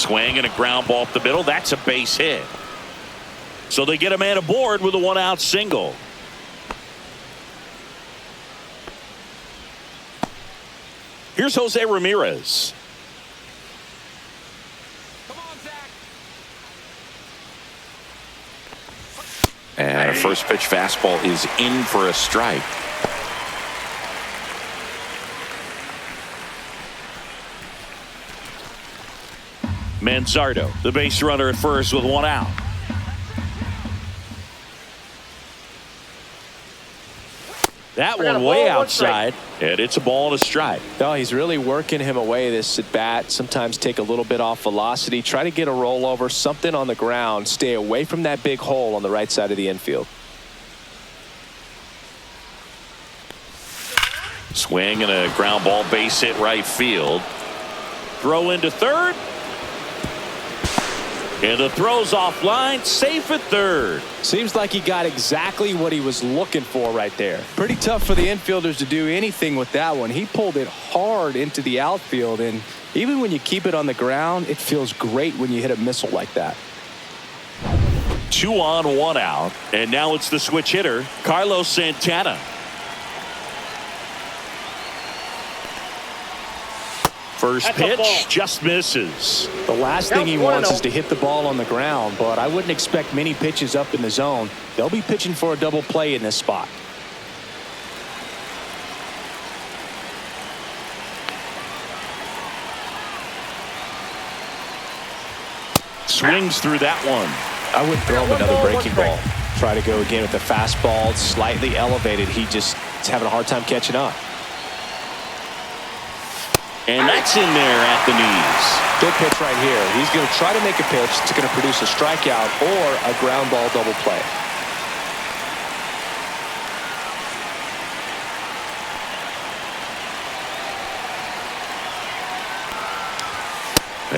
Swing and a ground ball up the middle. That's a base hit. So they get a man aboard with a 1-out single. Here's Jose Ramirez. Come on, Zach. And a first pitch fastball is in for a strike. Manzardo, the base runner at first with 1 out. That one way outside, and it's a ball and a strike. No, he's really working him away this at bat. Sometimes take a little bit off velocity, try to get a rollover, something on the ground, stay away from that big hole on the right side of the infield. Swing and a ground ball, base hit right field. Throw into third. And the throw's offline, safe at third. Seems like he got exactly what he was looking for right there. Pretty tough for the infielders to do anything with that one. He pulled it hard into the outfield, and even when you keep it on the ground, it feels great when you hit a missile like that. 2 on, 1 out, and now it's the switch hitter, Carlos Santana. First pitch just misses. The last thing he wants is to hit the ball on the ground, but I wouldn't expect many pitches up in the zone. They'll be pitching for a double play in this spot. Swings through that one. I would throw him another breaking ball. Try to go again with the fastball, slightly elevated. He just is having a hard time catching up. And that's in there at the knees. Big pitch right here. He's going to try to make a pitch that's going to produce a strikeout or a ground ball double play.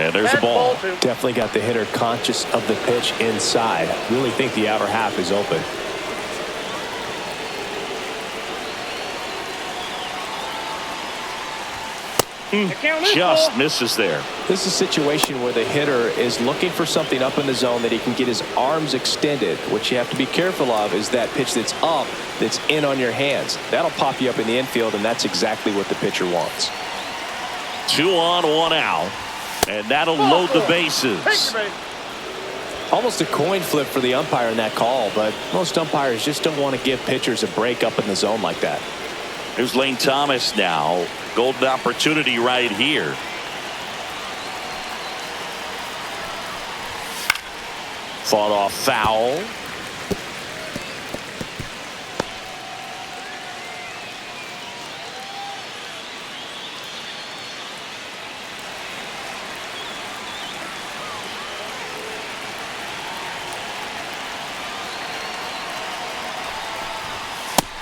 And there's the ball. Definitely got the hitter conscious of the pitch inside. Really think the outer half is open. Just misses there. This is a situation where the hitter is looking for something up in the zone that he can get his arms extended. What you have to be careful of is that pitch that's up, that's in on your hands. That'll pop you up in the infield, and that's exactly what the pitcher wants. 2 on, 1 out, and that'll load the bases. Almost a coin flip for the umpire in that call, but most umpires just don't want to give pitchers a break up in the zone like that. Here's Lane Thomas now. Golden opportunity right here. Fought off foul.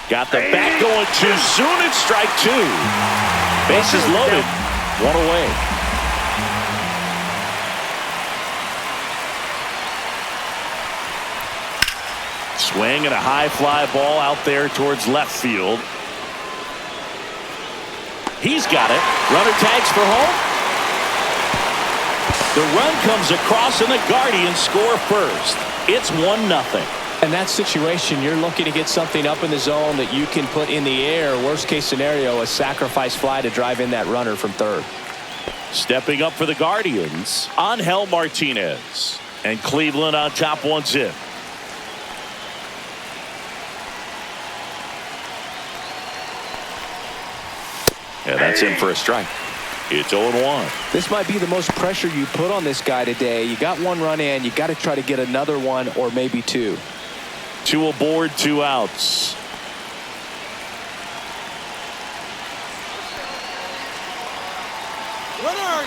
Got the bat going too soon. It's strike 2. Bases loaded. 1 away. Swing and a high fly ball out there towards left field. He's got it. Runner tags for home. The run comes across and the Guardians score first. It's 1-0. In that situation, you're looking to get something up in the zone that you can put in the air. Worst case scenario, a sacrifice fly to drive in that runner from third. Stepping up for the Guardians, Angel Martinez. And Cleveland on top 1-0. And that's in for a strike. It's 0-1. This might be the most pressure you put on this guy today. You got 1 run in. You got to try to get another one or maybe 2. 2 aboard, 2 outs.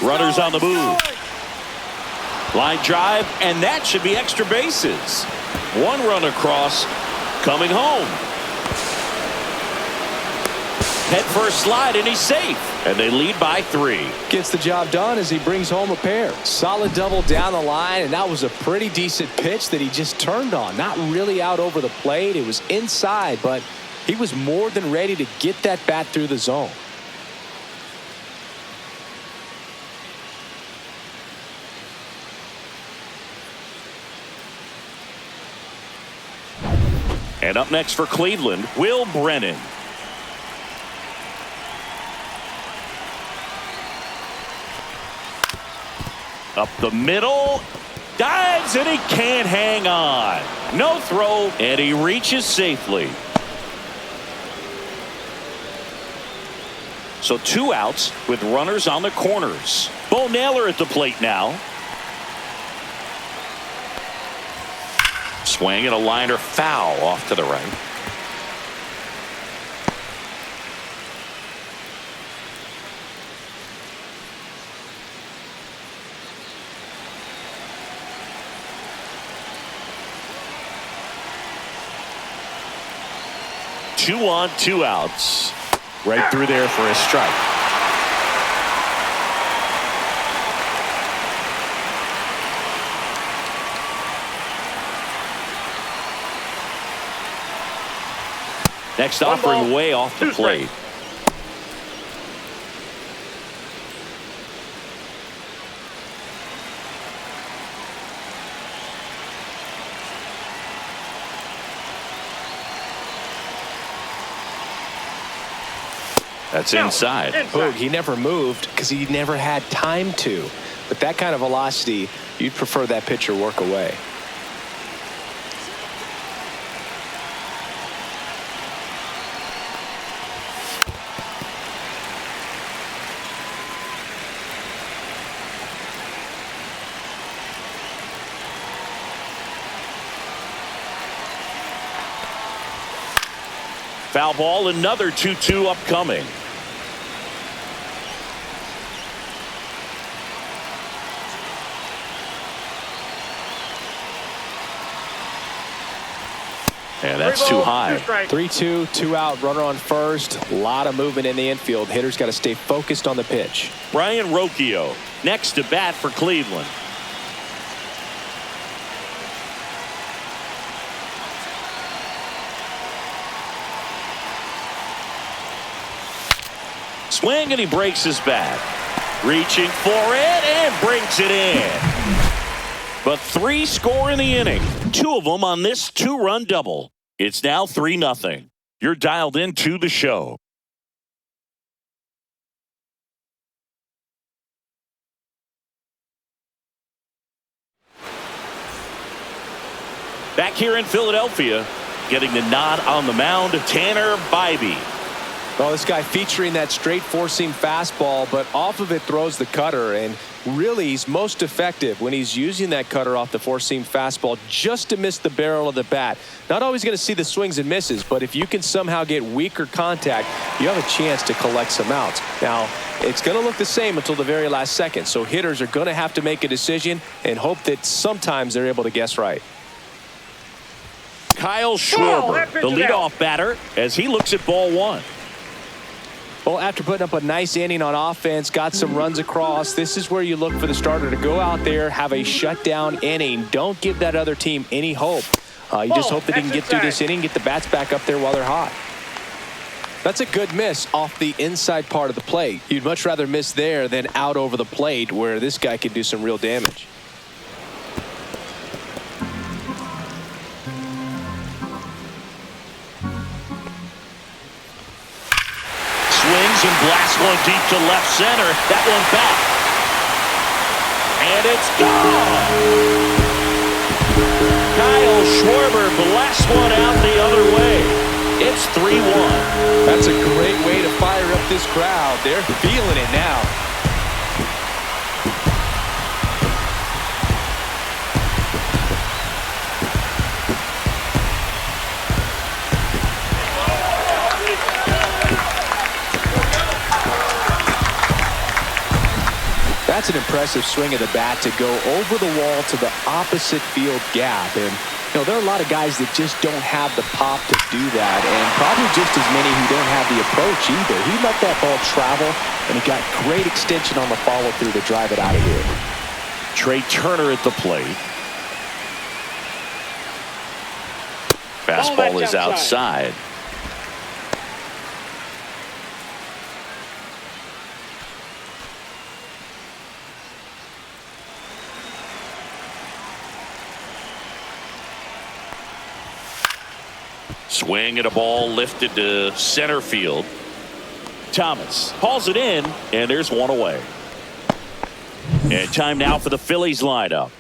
Runners on the move. Line drive, and that should be extra bases. 1 run across, coming home. Head first slide, and he's safe. And they lead by 3. Gets the job done as he brings home a pair. Solid double down the line, and that was a pretty decent pitch that he just turned on. Not really out over the plate. It was inside, but he was more than ready to get that bat through the zone. And up next for Cleveland, Will Brennan. Up the middle. Dives, and he can't hang on. No throw, and he reaches safely. So 2 outs with runners on the corners. Bo Naylor at the plate now. Swing and a liner foul off to the right. Two on, 2 outs. Right through there for a strike. Next offering way off the plate. That's inside. Boog, he never moved because he never had time to. But that kind of velocity, you'd prefer that pitcher work away. Foul ball, another 2-2 upcoming. And that's too high. 3-2, 2 out, runner on first. A lot of movement in the infield. Hitters got to stay focused on the pitch. Brian Rocchio next to bat for Cleveland. Swing, and he breaks his bat. Reaching for it and brings it in. But 3 score in the inning. 2 of them on this 2-run double. It's now 3-0. You're dialed into the show. Back here in Philadelphia, getting the nod on the mound, Tanner Bybee. Well, this guy featuring that straight four-seam fastball, but off of it throws the cutter, and really he's most effective when he's using that cutter off the four-seam fastball just to miss the barrel of the bat. Not always going to see the swings and misses, but if you can somehow get weaker contact, you have a chance to collect some outs. Now, it's going to look the same until the very last second, so hitters are going to have to make a decision and hope that sometimes they're able to guess right. Kyle Schwarber, the leadoff batter, as he looks at ball 1. Well, after putting up a nice inning on offense, got some runs across, this is where you look for the starter to go out there, have a shutdown inning. Don't give that other team any hope. You just hope that he can get through this inning, get the bats back up there while they're hot. That's a good miss off the inside part of the plate. You'd much rather miss there than out over the plate where this guy could do some real damage. Swings and blasts one deep to left center. That one back. And it's gone. Kyle Schwarber blasts one out the other way. It's 3-1. That's a great way to fire up this crowd. They're feeling it now. That's an impressive swing of the bat to go over the wall to the opposite field gap. And, you know, there are a lot of guys that just don't have the pop to do that, and probably just as many who don't have the approach either. He let that ball travel, and he got great extension on the follow-through to drive it out of here. Trey Turner at the plate. Fastball is outside. Swing and a ball lifted to center field. Thomas hauls it in, and there's one away. And time now for the Phillies lineup.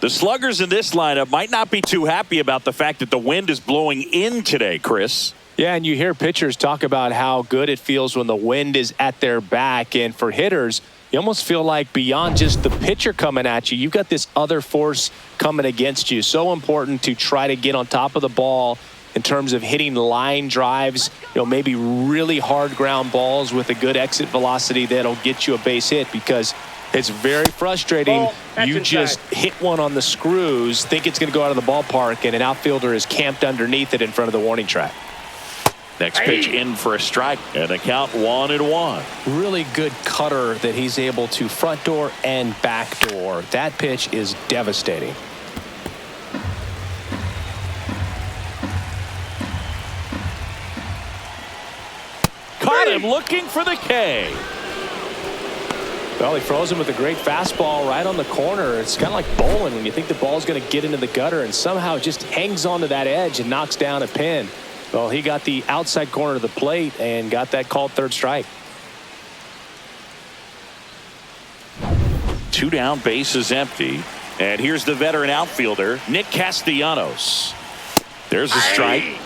The sluggers in this lineup might not be too happy about the fact that the wind is blowing in today, Chris. Yeah, and you hear pitchers talk about how good it feels when the wind is at their back. And for hitters, you almost feel like beyond just the pitcher coming at you, you've got this other force coming against you. So important to try to get on top of the ball in terms of hitting line drives, maybe really hard ground balls with a good exit velocity that'll get you a base hit, because it's very frustrating. You just hit one on the screws, think it's going to go out of the ballpark, and an outfielder is camped underneath it in front of the warning track. Next pitch in for a strike, and a count 1-1. Really good cutter that he's able to front door and back door. That pitch is devastating. Caught him looking for the K. Well, he froze him with a great fastball right on the corner. It's kind of like bowling when you think the ball's going to get into the gutter and somehow just hangs onto that edge and knocks down a pin. Well, he got the outside corner of the plate and got that called third strike. 2 down, bases empty. And here's the veteran outfielder, Nick Castellanos. There's a strike.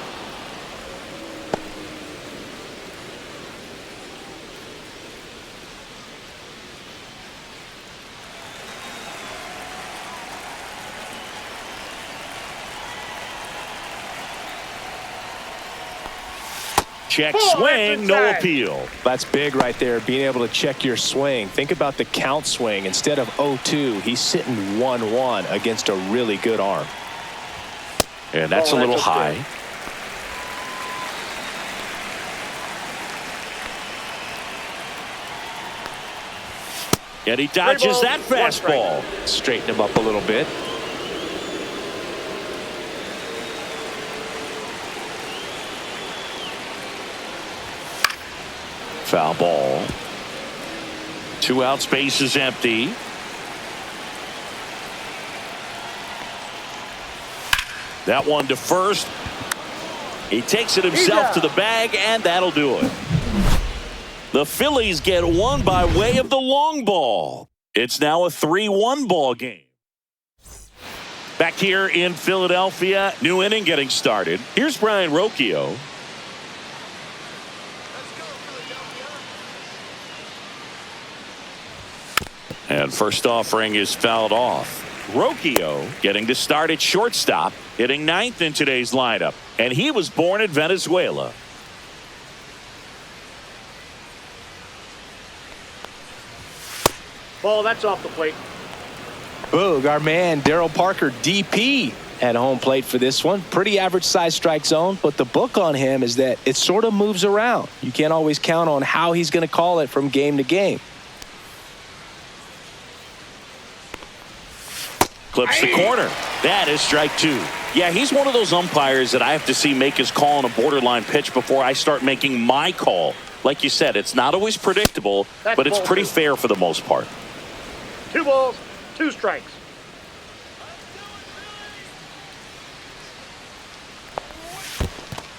Check swing, no appeal. That's big right there, being able to check your swing. Think about the count swing. Instead of 0-2, he's sitting 1-1 against a really good arm. And that's a little high. And he dodges that fastball. Straighten him up a little bit. Foul ball. 2 outs, bases empty. That one to first. He takes it himself to the bag, and that'll do it. The Phillies get one by way of the long ball. It's now a 3-1 ball game. Back here in Philadelphia, new inning getting started. Here's Brian Rocchio. And first offering is fouled off. Rocchio getting to start at shortstop, hitting 9th in today's lineup. And he was born in Venezuela. Ball, that's off the plate. Boog, our man Daryl Parker, DP, at home plate for this one. Pretty average size strike zone, but the book on him is that it sort of moves around. You can't always count on how he's going to call it from game to game. Clips the corner. That is strike 2. Yeah, he's one of those umpires that I have to see make his call on a borderline pitch before I start making my call. Like you said, it's not always predictable, but it's pretty fair for the most part. 2 balls, 2 strikes.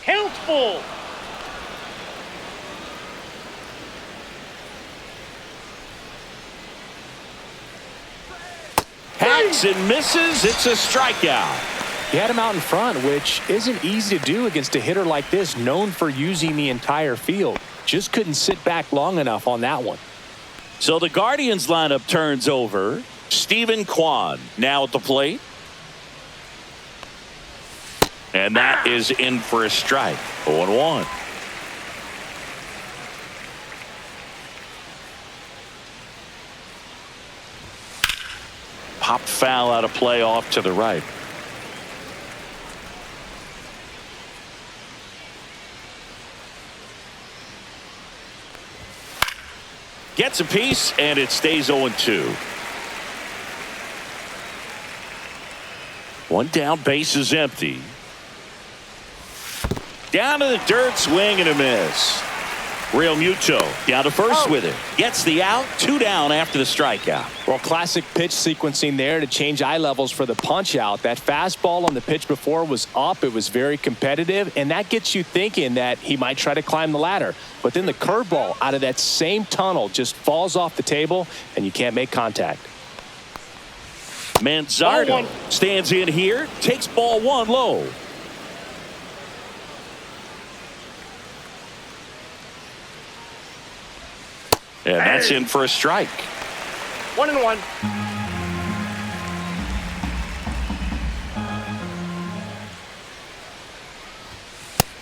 Count full. Hacks and misses. It's a strikeout. He had him out in front, which isn't easy to do against a hitter like this, known for using the entire field. Just couldn't sit back long enough on that one. So the Guardians lineup turns over. Steven Kwan now at the plate. And that is in for a strike. 0-1. Popped foul out of play off to the right. Gets a piece, and it stays 0-2. 1 down, base is empty. Down to the dirt, swing and a miss. Real Muto down to first with it. Gets the out. 2 down after the strikeout. Well, classic pitch sequencing there to change eye levels for the punch out. That fastball on the pitch before was up. It was very competitive, and that gets you thinking that he might try to climb the ladder. But then the curveball out of that same tunnel just falls off the table, and you can't make contact. Manzardo stands in here, takes ball 1 low. And that's in for a strike. 1-1.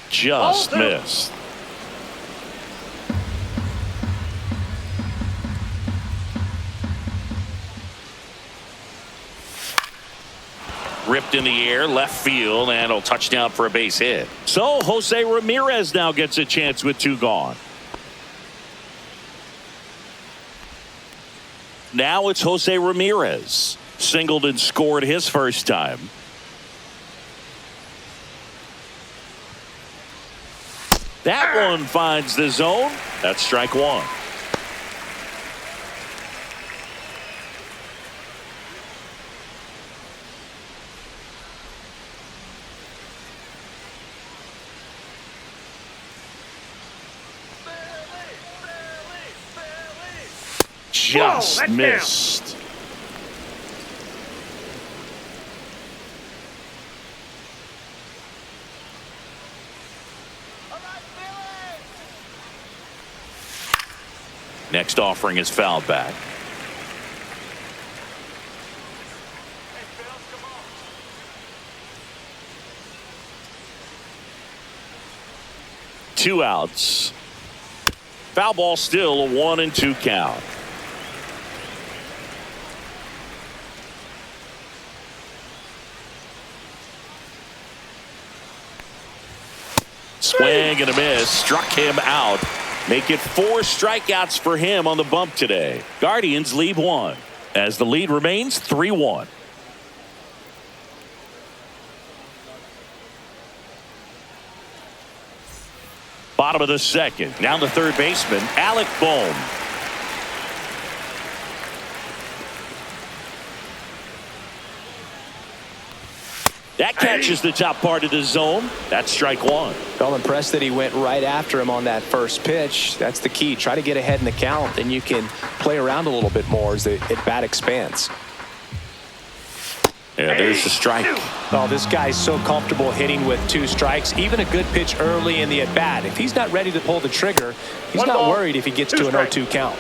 Just missed. Ripped in the air, left field, and a touchdown for a base hit. So Jose Ramirez now gets a chance with 2 gone. Now it's Jose Ramirez. Singled and scored his first time. That one finds the zone. That's strike 1. Just missed. Next offering is fouled back. Two outs. Foul ball, still a 1-2 count. Swing and a miss. Struck him out. Make it 4 strikeouts for him on the bump today. Guardians lead 1 as the lead remains 3-1. Bottom of the second. Now the third baseman, Alec Bohm. That catches the top part of the zone. That's strike 1. Well, impressed that he went right after him on that first pitch. That's the key. Try to get ahead in the count, then you can play around a little bit more as the at-bat expands. Yeah, there's the strike. Well, this guy's so comfortable hitting with 2 strikes. Even a good pitch early in the at-bat. If he's not ready to pull the trigger, he's not worried if he gets to an 0-2 count.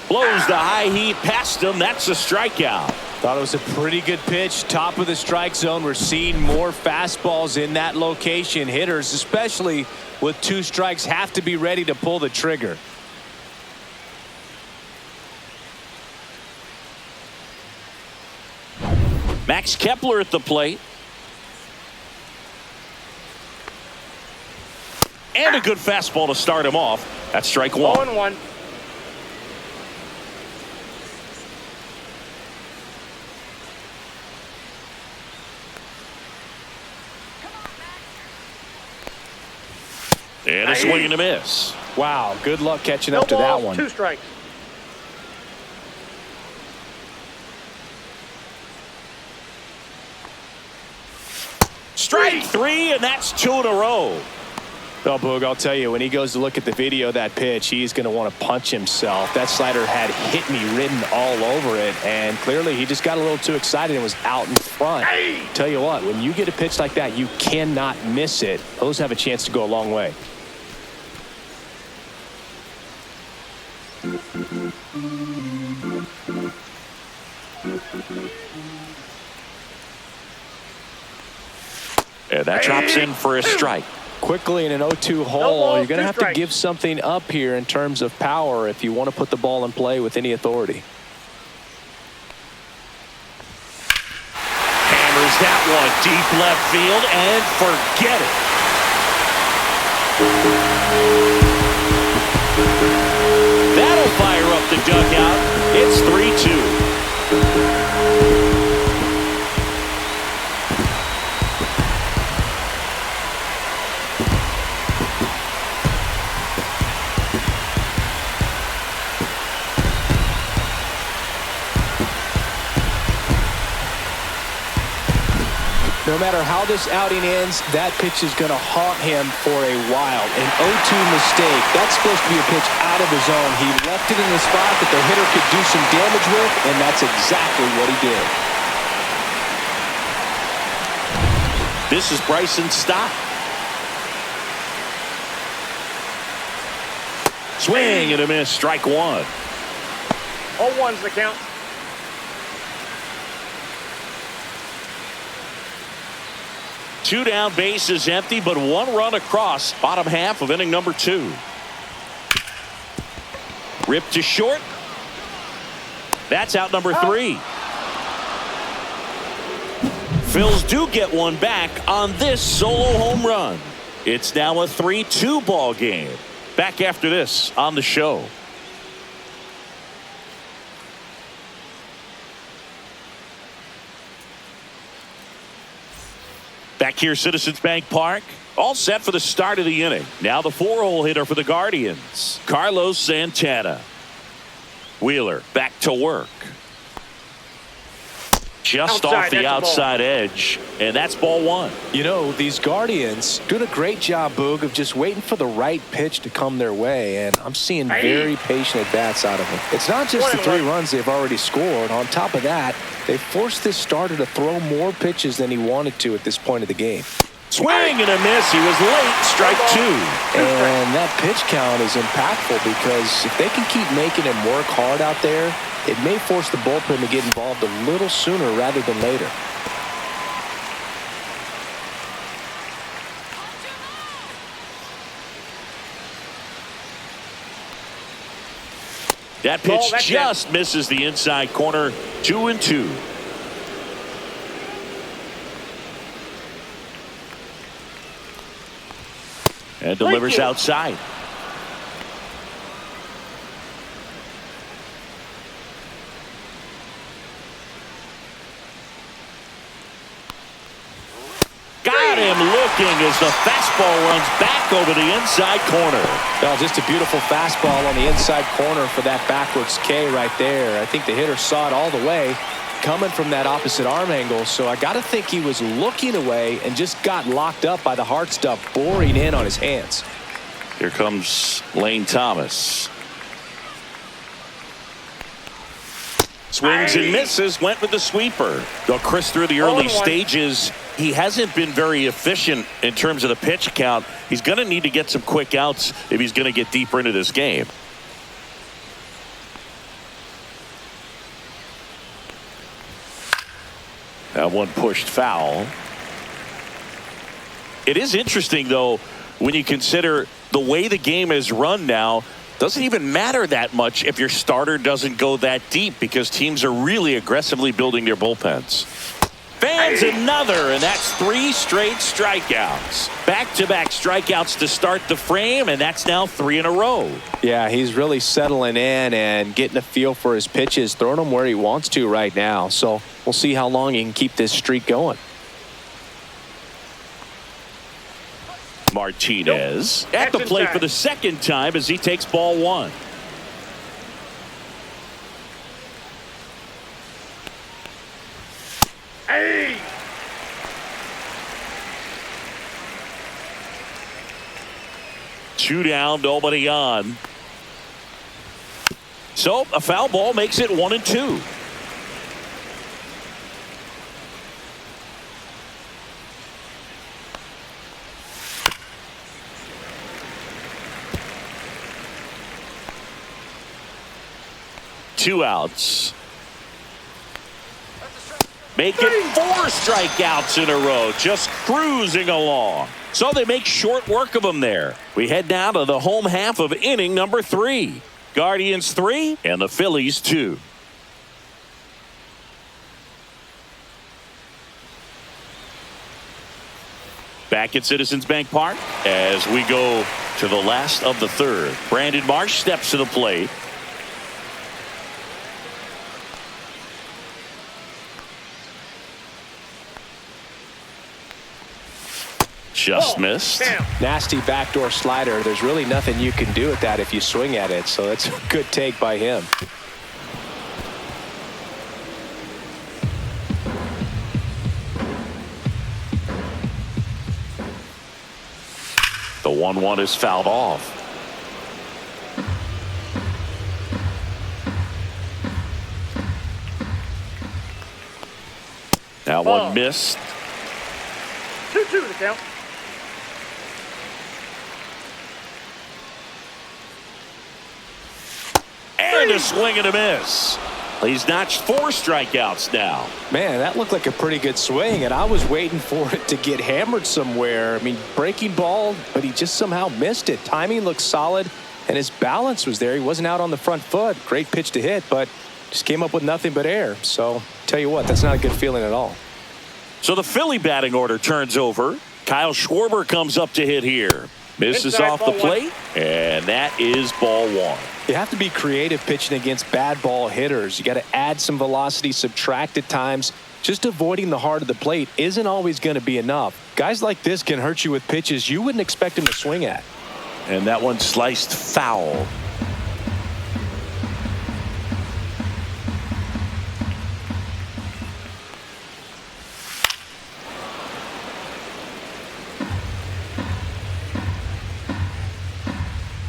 Blows the high heat past him. That's a strikeout. Thought it was a pretty good pitch. Top of the strike zone. We're seeing more fastballs in that location. Hitters, especially with 2 strikes, have to be ready to pull the trigger. Max Kepler at the plate. And a good fastball to start him off. That's strike 1. 0-1. And a swing and a miss. Wow, good luck catching up to that one. 2 strikes. Strike 3, and that's 2 in a row. Well, Boog, I'll tell you, when he goes to look at the video of that pitch, he's going to want to punch himself. That slider had hit me written all over it, and clearly he just got a little too excited and was out in front. Tell you what, when you get a pitch like that, you cannot miss it. Those have a chance to go a long way. And that drops in for a strike. Quickly in an 0-2 hole, you're going to have to give something up here in terms of power if you want to put the ball in play with any authority. Hammers that one deep left field and forget it. That'll fire up the dugout. It's 3-2. No matter how this outing ends, that pitch is going to haunt him for a while. An 0-2 mistake. That's supposed to be a pitch out of the zone. He left it in the spot that the hitter could do some damage with, and that's exactly what he did. This is Bryson's stop. Swing and a miss, strike one. 0-1's the count. Two down, base is empty, but one run across. Bottom half of inning number 2. Ripped to short. That's out number 3. Phils do get one back on this solo home run. It's now a 3-2 ball game. Back after this on the show. Back here, Citizens Bank Park. All set for the start of the inning. Now the 4-hole hitter for the Guardians, Carlos Santana. Wheeler back to work. Just off the outside edge, and that's ball 1. You know, these Guardians doing a great job, Boog, of just waiting for the right pitch to come their way, and I'm seeing very patient at-bats out of them. It's not just the 3 runs they've already scored. On top of that, they forced this starter to throw more pitches than he wanted to at this point of the game. Swing and a miss. He was late. Strike 2. And that pitch count is impactful because if they can keep making him work hard out there, it may force the bullpen to get involved a little sooner rather than later. That pitch just misses the inside corner. 2-2. And delivers outside. Got him looking as the fastball runs back over the inside corner. Well, just a beautiful fastball on the inside corner for that backwards K right there. I think the hitter saw it all the way coming from that opposite arm angle, so I got to think he was looking away and just got locked up by the hard stuff boring in on his hands. Here comes Lane Thomas. Swings and misses, went with the sweeper. Though Chris, through the early stages, he hasn't been very efficient in terms of the pitch count. He's going to need to get some quick outs if he's going to get deeper into this game. That one pushed foul. It is interesting, though, when you consider the way the game is run now. Doesn't even matter that much if your starter doesn't go that deep because teams are really aggressively building their bullpens. Fans another, and that's 3 straight strikeouts. Back-to-back strikeouts to start the frame, and that's now 3 in a row. Yeah, he's really settling in and getting a feel for his pitches, throwing them where he wants to right now. So we'll see how long he can keep this streak going. Martinez at the plate for the second time as he takes ball 1. Hey! Two down, nobody on. So a foul ball makes it 1-2. Two outs. Make it 4 strikeouts in a row, just cruising along. So they make short work of them there. We head now to the home half of inning number 3. Guardians 3 and the Phillies 2. Back at Citizens Bank Park as we go to the last of the 3rd. Brandon Marsh steps to the plate. Just missed. Nasty backdoor slider. There's really nothing you can do with that if you swing at it. So that's a good take by him. The 1-1 is fouled off. Now one missed. 2-2 the count. And a swing and a miss. He's notched 4 strikeouts now. Man, that looked like a pretty good swing, and I was waiting for it to get hammered somewhere. I mean, breaking ball, but he just somehow missed it. Timing looked solid, and his balance was there. He wasn't out on the front foot. Great pitch to hit, but just came up with nothing but air. So, tell you what, that's not a good feeling at all. So the Philly batting order turns over. Kyle Schwarber comes up to hit here. Misses Inside, off the ball plate, and that is ball 1. You have to be creative pitching against bad ball hitters. You got to add some velocity, subtract at times. Just avoiding the heart of the plate isn't always going to be enough. Guys like this can hurt you with pitches you wouldn't expect him to swing at. And that one sliced foul.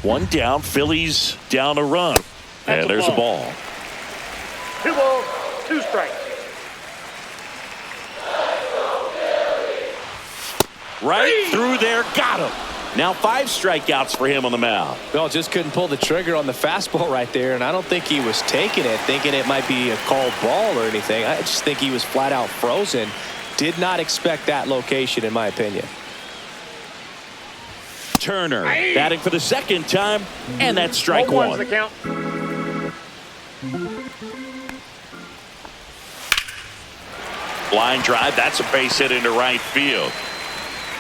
One down, Phillies down a run. And there's a ball. 2 balls, 2 strikes. Right through there, got him. Now 5 strikeouts for him on the mound. Well, just couldn't pull the trigger on the fastball right there, and I don't think he was taking it, thinking it might be a called ball or anything. I just think he was flat out frozen. Did not expect that location, in my opinion. Turner batting for the 2nd time, and that's strike 1-1's 1. the count. Line drive, that's a base hit into right field.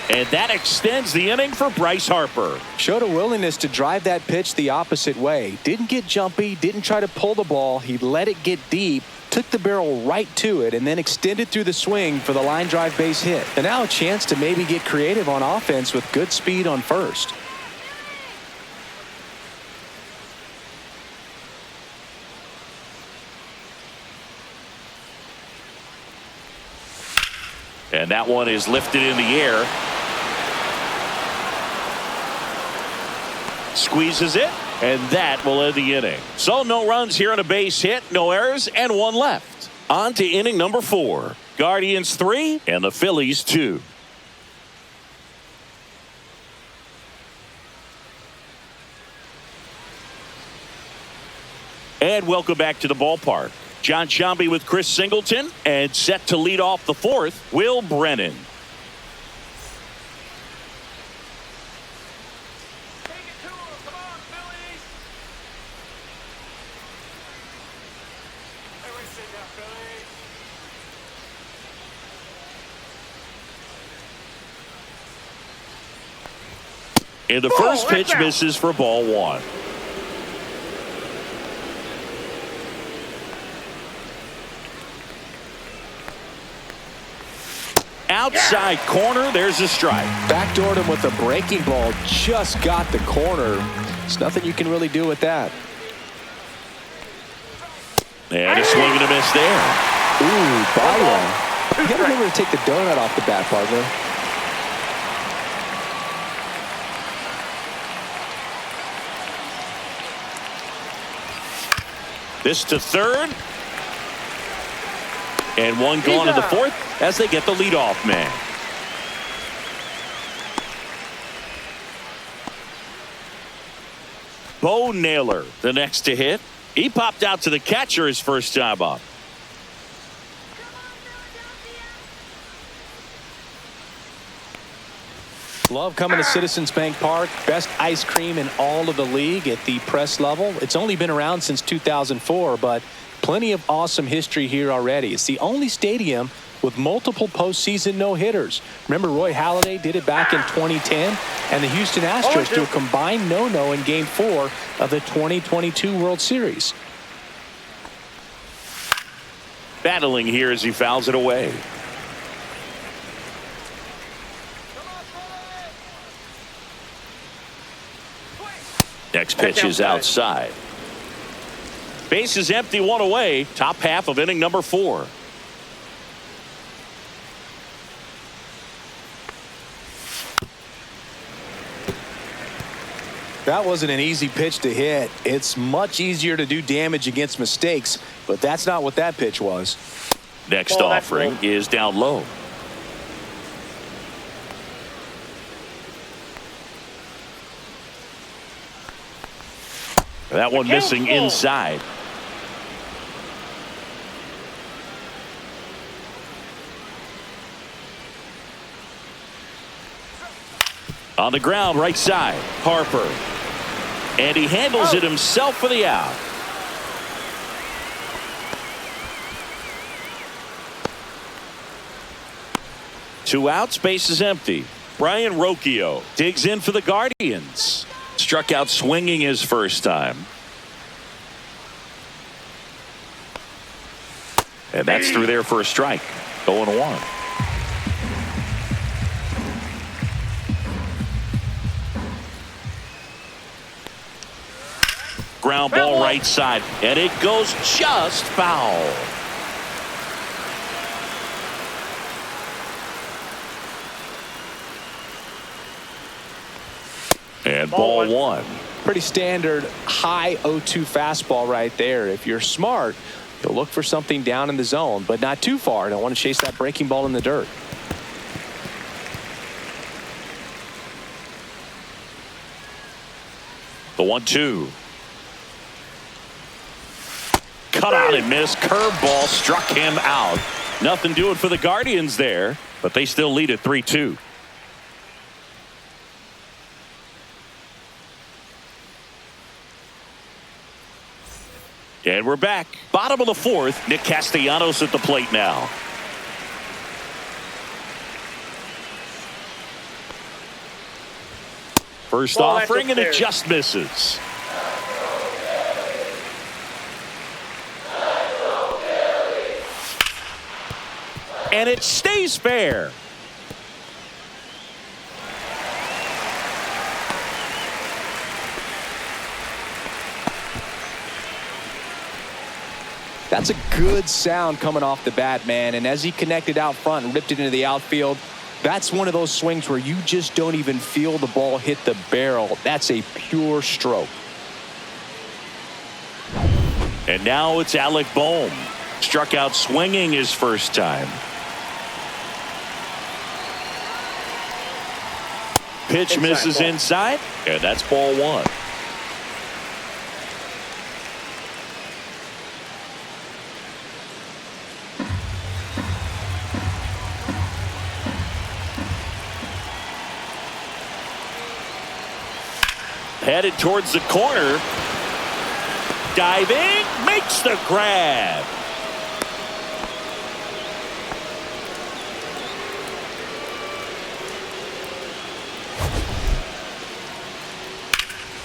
And that extends the inning for Bryce Harper. Showed a willingness to drive that pitch the opposite way. Didn't get jumpy, didn't try to pull the ball. He let it get deep, took the barrel right to it, and then extended through the swing for the line drive base hit. And now a chance to maybe get creative on offense with good speed on first. And that one is lifted in the air. Squeezes it, and that will end the inning. So no runs here on a base hit, no errors, and 1 left. On to inning number 4. Guardians 3 and the Phillies 2. And welcome back to the ballpark. John Sciambi with Chris Singleton, and set to lead off the 4th, Will Brennan. And the first pitch misses for ball 1. Outside corner, there's a strike. Backdoored him with a breaking ball, just got the corner. There's nothing you can really do with that. And a swing and a miss there. Ooh, ball one. You gotta remember to take the donut off the bat, partner. This to third. And one gone to the 4th as they get the leadoff man. Bo Naylor, the next to hit. He popped out to the catcher his first time up. Love coming to Citizens Bank Park. Best ice cream in all of the league at the press level. It's only been around since 2004, but plenty of awesome history here already. It's the only stadium with multiple postseason no-hitters. Remember, Roy Halladay did it back in 2010, and the Houston Astros do a combined no-no in Game 4 of the 2022 World Series. Battling here as he fouls it away. Next pitch is outside. Base is empty, 1 away. Top half of inning number 4. That wasn't an easy pitch to hit. It's much easier to do damage against mistakes, but that's not what that pitch was. Next offering is down low. That one missing inside. On the ground, right side, Harper. And he handles it himself for the out. Two outs, base is empty. Brian Rocchio digs in for the Guardians. Struck out swinging his first time. And that's through there for a strike. 0-1. Ground ball right side, and it goes just foul. And ball one. Pretty standard high 0-2 fastball right there. If you're smart, you'll look for something down in the zone, but not too far. Don't want to chase that breaking ball in the dirt. The 1-2. Cut out and missed. Curveball struck him out. Nothing doing for the Guardians there, but they still lead at 3-2. And we're back. Bottom of the fourth. Nick Castellanos at the plate now. First offering, and it just misses. And it stays fair. That's a good sound coming off the bat, man. And as he connected out front and ripped it into the outfield, that's one of those swings where you just don't even feel the ball hit the barrel. That's a pure stroke. And now it's Alec Bohm. Struck out swinging his first time. Pitch misses inside, and that's ball one. Headed towards the corner. Diving, makes the grab.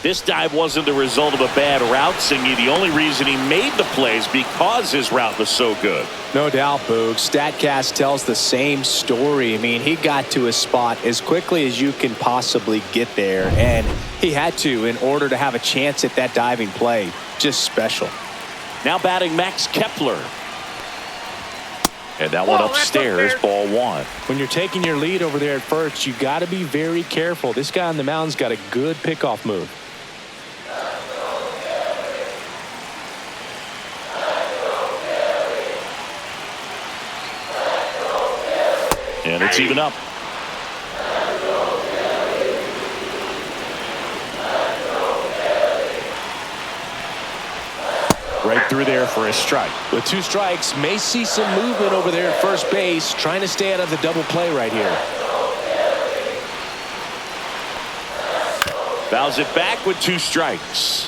This dive wasn't the result of a bad route, Singy. The only reason he made the play is because his route was so good. No doubt, Boog. StatCast tells the same story. I mean, he got to his spot as quickly as you can possibly get there, and he had to in order to have a chance at that diving play. Just special. Now batting Max Kepler. And that one upstairs, ball one. When you're taking your lead over there at first, you got to be very careful. This guy on the mound's got a good pickoff move. And it's even up. Right through there for a strike. With two strikes, may see some movement over there at first base, trying to stay out of the double play right here. Fouls it back with two strikes.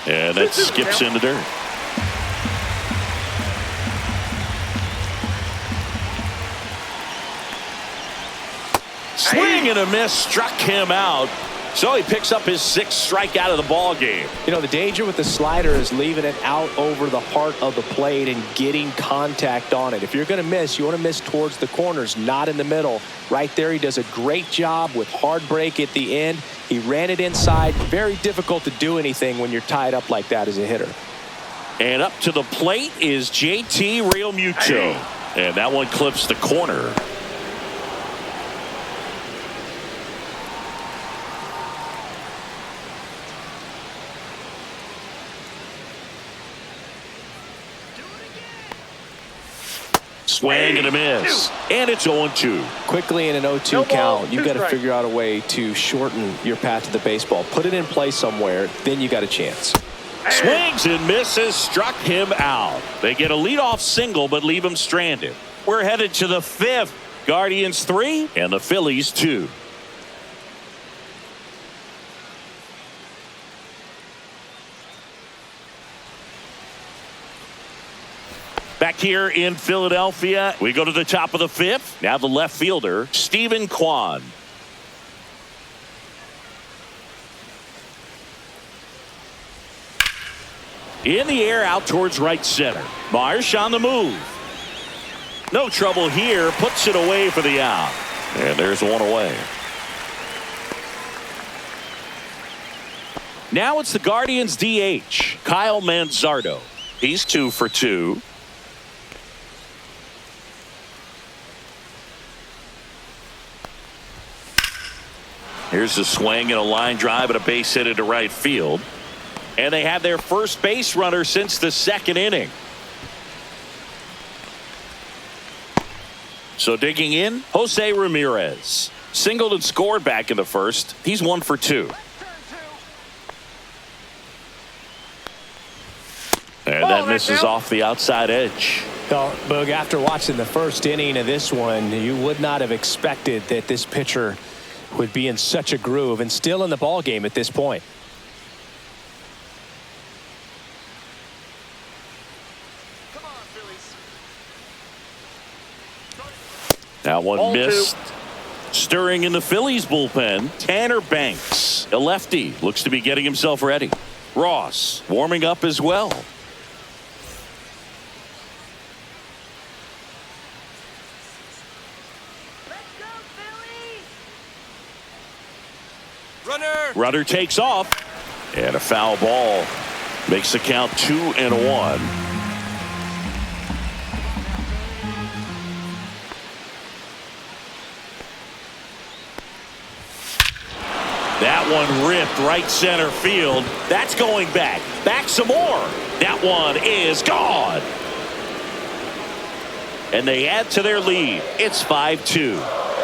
And that skips in the dirt. Swing and a miss struck him out. So he picks up his 6th strikeout of the ball game. You know, the danger with the slider is leaving it out over the heart of the plate and getting contact on it. If you're going to miss, you want to miss towards the corners, not in the middle. Right there, he does a great job with hard break at the end. He ran it inside. Very difficult to do anything when you're tied up like that as a hitter. And up to the plate is JT Realmuto. And that one clips the corner. Swing and a miss. And it's 0-2. Quickly in an 0-2 count, you've got to figure out a way to shorten your path to the baseball. Put it in play somewhere, then you got a chance. Swings and misses, struck him out. They get a leadoff single but leave him stranded. We're headed to the 5th. Guardians 3 and the Phillies 2. Back here in Philadelphia, we go to the top of the 5th. Now the left fielder, Stephen Kwan. In the air out towards right center. Marsh on the move. No trouble here. Puts it away for the out. And there's one away. Now it's the Guardians DH, Kyle Manzardo. He's 2 for 2. Here's a swing and a line drive and a base hit into right field. And they have their first base runner since the 2nd inning. So digging in, Jose Ramirez. Singled and scored back in the 1st. He's 1 for 2. And that misses off the outside edge. Well, Boog, after watching the 1st inning of this one, you would not have expected that this pitcher would be in such a groove and still in the ball game at this point. Come on, Phillies. That one missed. Stirring in the Phillies bullpen, Tanner Banks, a lefty, looks to be getting himself ready. Ross warming up as well. Let's go, Phillies! Runner takes off. And a foul ball makes the count 2-1. That one ripped right center field. That's going back. Back some more. That one is gone. And they add to their lead. It's 5-2.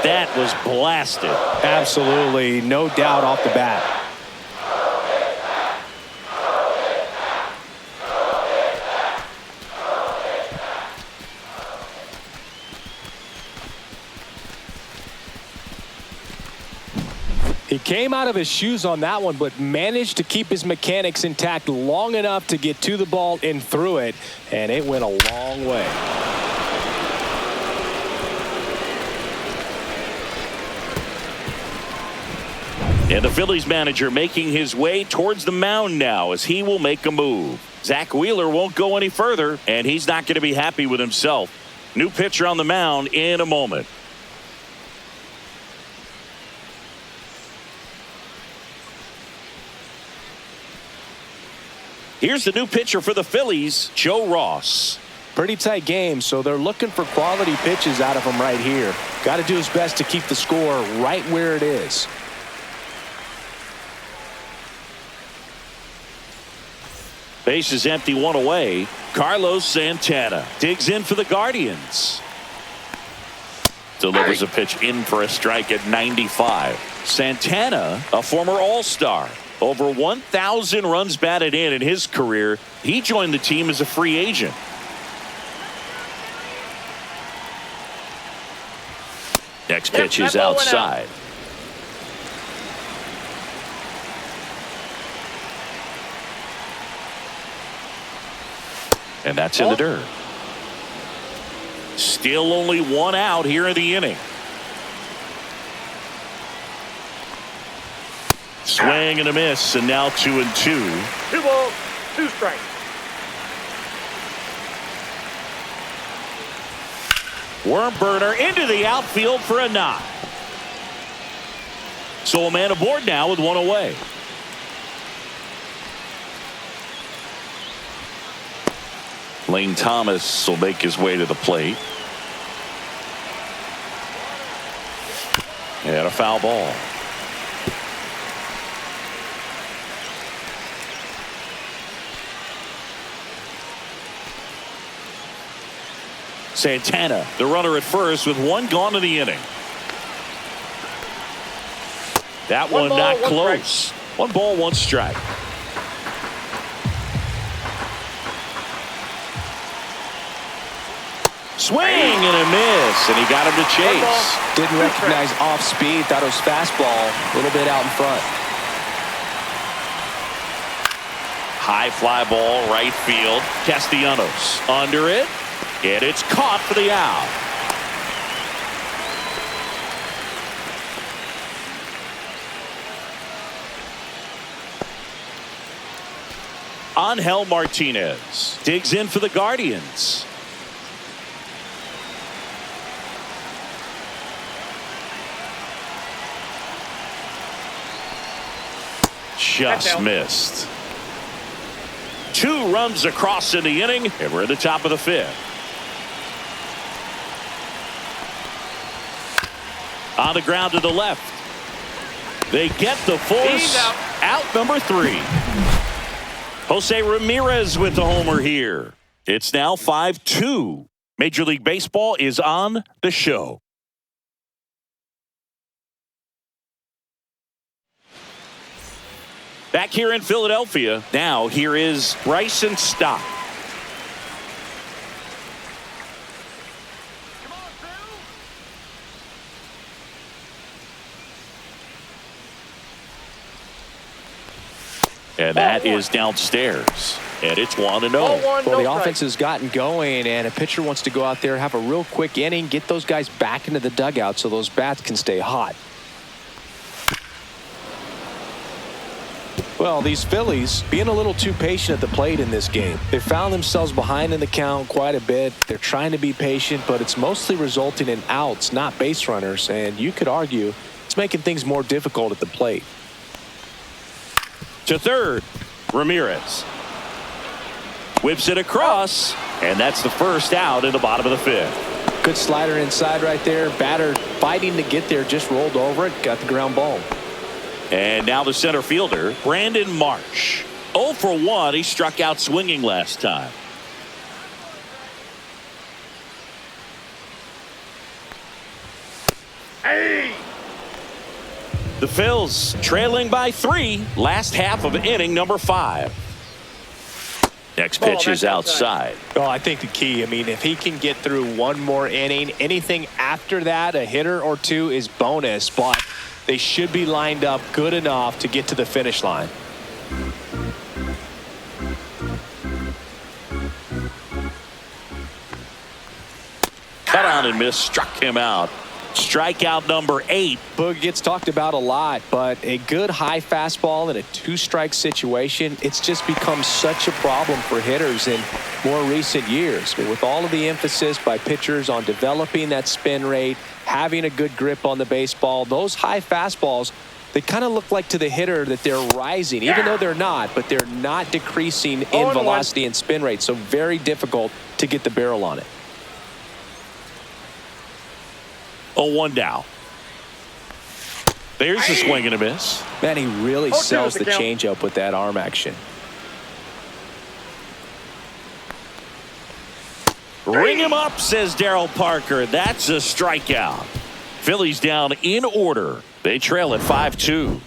That was blasted. Absolutely, no doubt off the bat. He came out of his shoes on that one, but managed to keep his mechanics intact long enough to get to the ball and through it, and it went a long way. And the Phillies manager making his way towards the mound now as he will make a move. Zach Wheeler won't go any further, and he's not going to be happy with himself. New pitcher on the mound in a moment. Here's the new pitcher for the Phillies, Joe Ross. Pretty tight game, so they're looking for quality pitches out of him right here. Got to do his best to keep the score right where it is. Base is empty, one away. Carlos Santana digs in for the Guardians. Delivers a pitch in for a strike at 95. Santana, a former All-Star. Over 1,000 runs batted in his career. He joined the team as a free agent. Next pitch is outside. And that's in the dirt. Still only one out here in the inning. Swing and a miss, and now 2-2. 2 balls, 2 strikes. Worm burner into the outfield for a knock. So a man aboard now with 1 away. Lane Thomas will make his way to the plate. And a foul ball. Santana, the runner at first with 1 gone in the inning. That one ball, not 1 close. strike. 1 ball, 1 strike. Swing and a miss, and he got him to chase. Didn't recognize off speed. Thought it was fastball. A little bit out in front. High fly ball, right field. Castellanos under it, and it's caught for the out. Angel Martinez digs in for the Guardians. Just missed. 2 runs across in the inning, and we're at the top of the 5th. On the ground to the left. They get the force. Out number 3. Jose Ramirez with the homer here. It's now 5-2. Major League Baseball is on the show. Back here in Philadelphia, now here is Bryson Stott. Come on, Phil. And that is downstairs. And it's 1-0. Ball 1, Well, no the strike. offense has gotten going, and a pitcher wants to go out there, have a real quick inning, get those guys back into the dugout so those bats can stay hot. Well, these Phillies being a little too patient at the plate in this game. They found themselves behind in the count quite a bit. They're trying to be patient, but it's mostly resulting in outs, not base runners. And you could argue it's making things more difficult at the plate. To third, Ramirez. Whips it across, and that's the first out in the bottom of the 5th. Good slider inside right there. Batter fighting to get there, just rolled over it, got the ground ball. And now the center fielder, Brandon Marsh. 0 for 1. He struck out swinging last time. Hey! The Phils trailing by 3. Last half of inning number 5. Next pitch Ball, is that's outside. Oh, I think the key, if he can get through 1 more inning, anything after that, a hitter or 2 is bonus, but they should be lined up good enough to get to the finish line. Cut on and miss, struck him out. Strikeout number 8. Boog gets talked about a lot, but a good high fastball in a 2-strike situation, it's just become such a problem for hitters in more recent years. But with all of the emphasis by pitchers on developing that spin rate, having a good grip on the baseball, those high fastballs, they kind of look like to the hitter that they're rising, even though they're not, but they're not decreasing in velocity and spin rate. So very difficult to get the barrel on it. 0-1 down. There's the swing and a miss. Man, he really 0-2 sells is the the count. changeup with that arm action. Ring him up, says Darryl Parker. That's a strikeout. Phillies down in order. They trail at 5-2.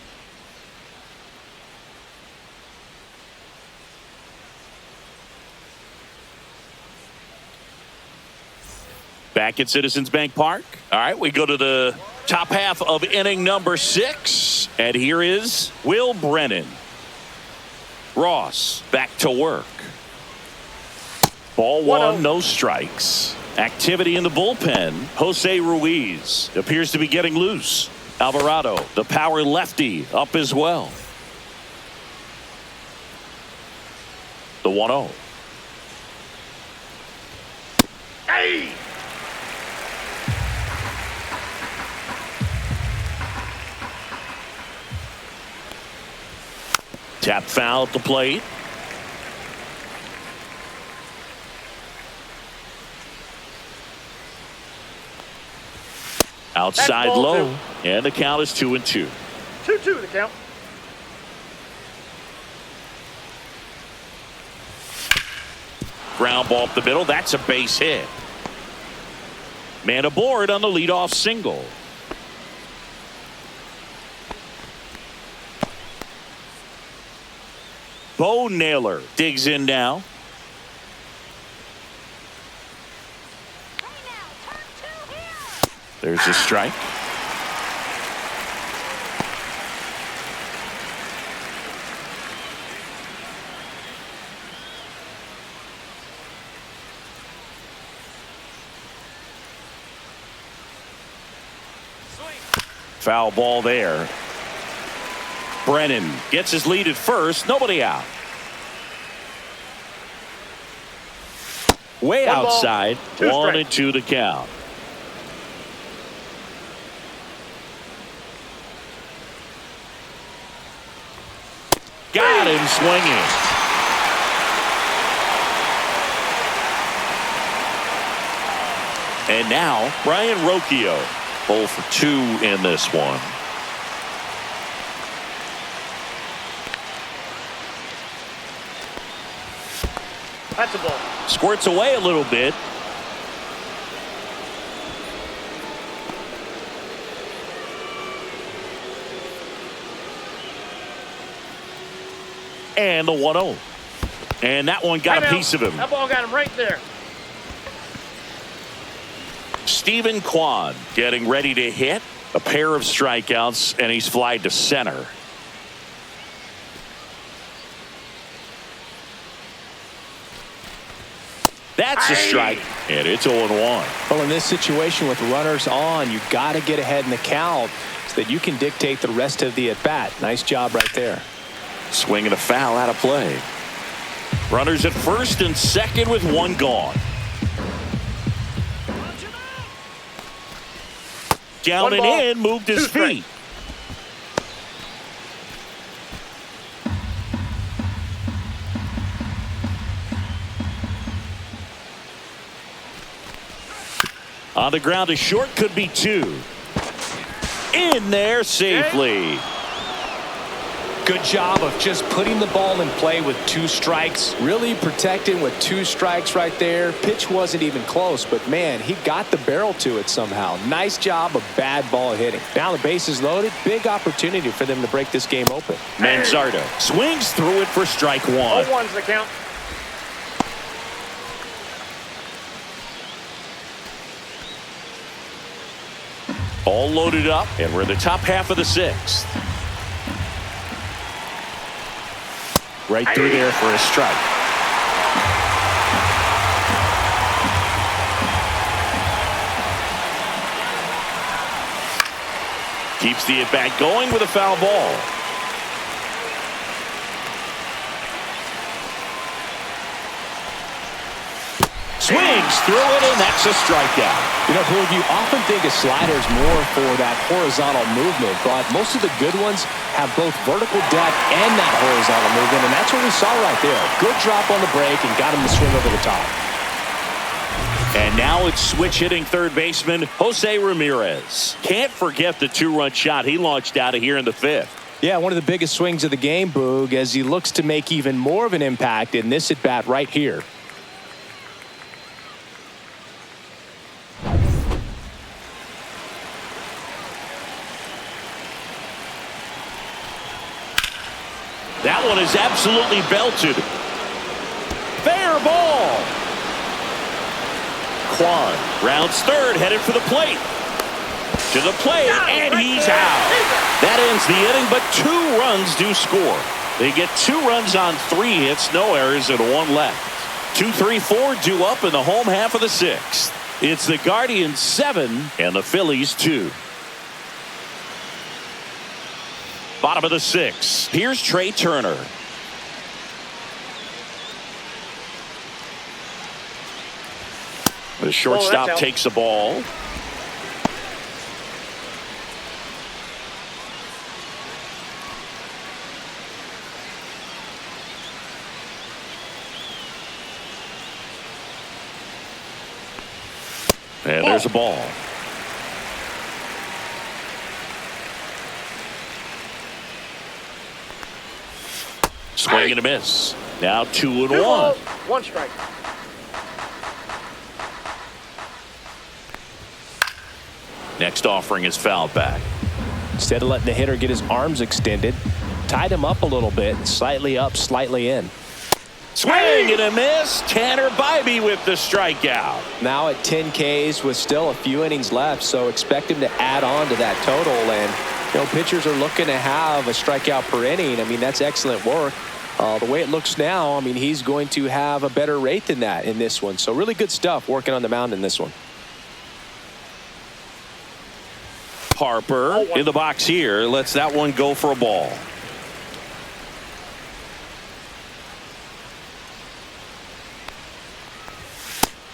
Back at Citizens Bank Park. All right, we go to the top half of inning number 6. And here is Will Brennan. Ross back to work. Ball 1, no strikes. Activity in the bullpen. Jose Ruiz appears to be getting loose. Alvarado, the power lefty, up as well. The 1-0. Hey! Tap foul at the plate. Outside low, and the count is 2-2. 2-2 the count. Ground ball up the middle. That's a base hit. Man aboard on the leadoff single. Bo Naylor digs in now. There's a strike. Foul ball there. Brennan gets his lead at first. Nobody out. Way One ball, outside. 2 strikes. 1-2 to count. Got him swinging. And now Brian Rocchio, 0 for 2 in this one. That's a ball. Squirts away a little bit. And the 1-0. And that one got a piece of him. That ball got him right there. Steven Kwan getting ready to hit. A pair of strikeouts, and he's flied to center. That's a strike, and it's 0-1. Well, in this situation with runners on, you got to get ahead in the count so that you can dictate the rest of the at-bat. Nice job right there. Swinging a foul out of play. Runners at first and second with one gone. Down One and ball, in, moved his 2 strikes. feet. On the ground to short, could be 2. In there safely. Good job of just putting the ball in play with 2 strikes. Really protecting with 2 strikes right there. Pitch wasn't even close, but man, he got the barrel to it somehow. Nice job of bad ball hitting. Now the base is loaded. Big opportunity for them to break this game open. Manzardo swings through it for strike 1. 0-1's the count. All loaded up, and we're in the top half of the 6th. Right through there for a strike. Keeps the at-bat going with a foul ball. Swings through it, and that's a strikeout. You know, Boog, you often think a slider is more for that horizontal movement, but most of the good ones have both vertical depth and that horizontal movement, and that's what we saw right there. Good drop on the break and got him to swing over the top. And now it's switch hitting third baseman Jose Ramirez. Can't forget the 2-run shot he launched out of here in the 5th. Yeah, one of the biggest swings of the game, Boog, as he looks to make even more of an impact in this at-bat right here. That one is absolutely belted. Fair ball. Kwan rounds third, headed for the plate. To the plate, and he's out. That ends the inning, but 2 runs do score. They get 2 runs on 3 hits, no errors, and 1 left. 2, 3, 4 due up in the home half of the 6th. It's the Guardians 7 and the Phillies 2. Bottom of the 6th. Here's Trey Turner. The shortstop takes the ball. And there's a ball. Swing and a miss. Now 2-1. 1 strike. Next offering is fouled back. Instead of letting the hitter get his arms extended, tied him up a little bit, slightly up, slightly in. Swing and a miss. Tanner Bybee with the strikeout. Now at 10 Ks with still a few innings left, so expect him to add on to that total. And pitchers are looking to have a strikeout per inning. I mean, that's excellent work. The way it looks now, I mean, he's going to have a better rate than that in this one. So really good stuff working on the mound in this one. Harper in the box here. Lets that one go for a ball.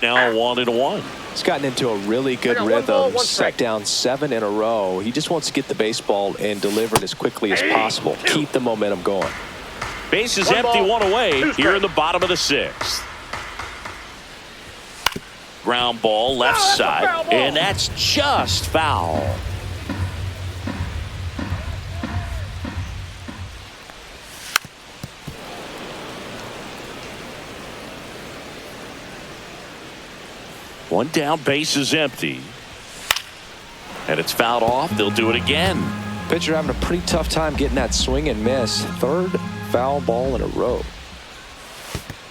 Now 1-1. He's gotten into a really good rhythm. Set down 7 in a row. He just wants to get the baseball and deliver it as quickly as possible. Keep the momentum going. Base is empty, 1 away here in the bottom of the 6th. Ground ball left side, and that's just foul. One down, base is empty. And it's fouled off. They'll do it again. Pitcher having a pretty tough time getting that swing and miss. 3rd foul ball in a row.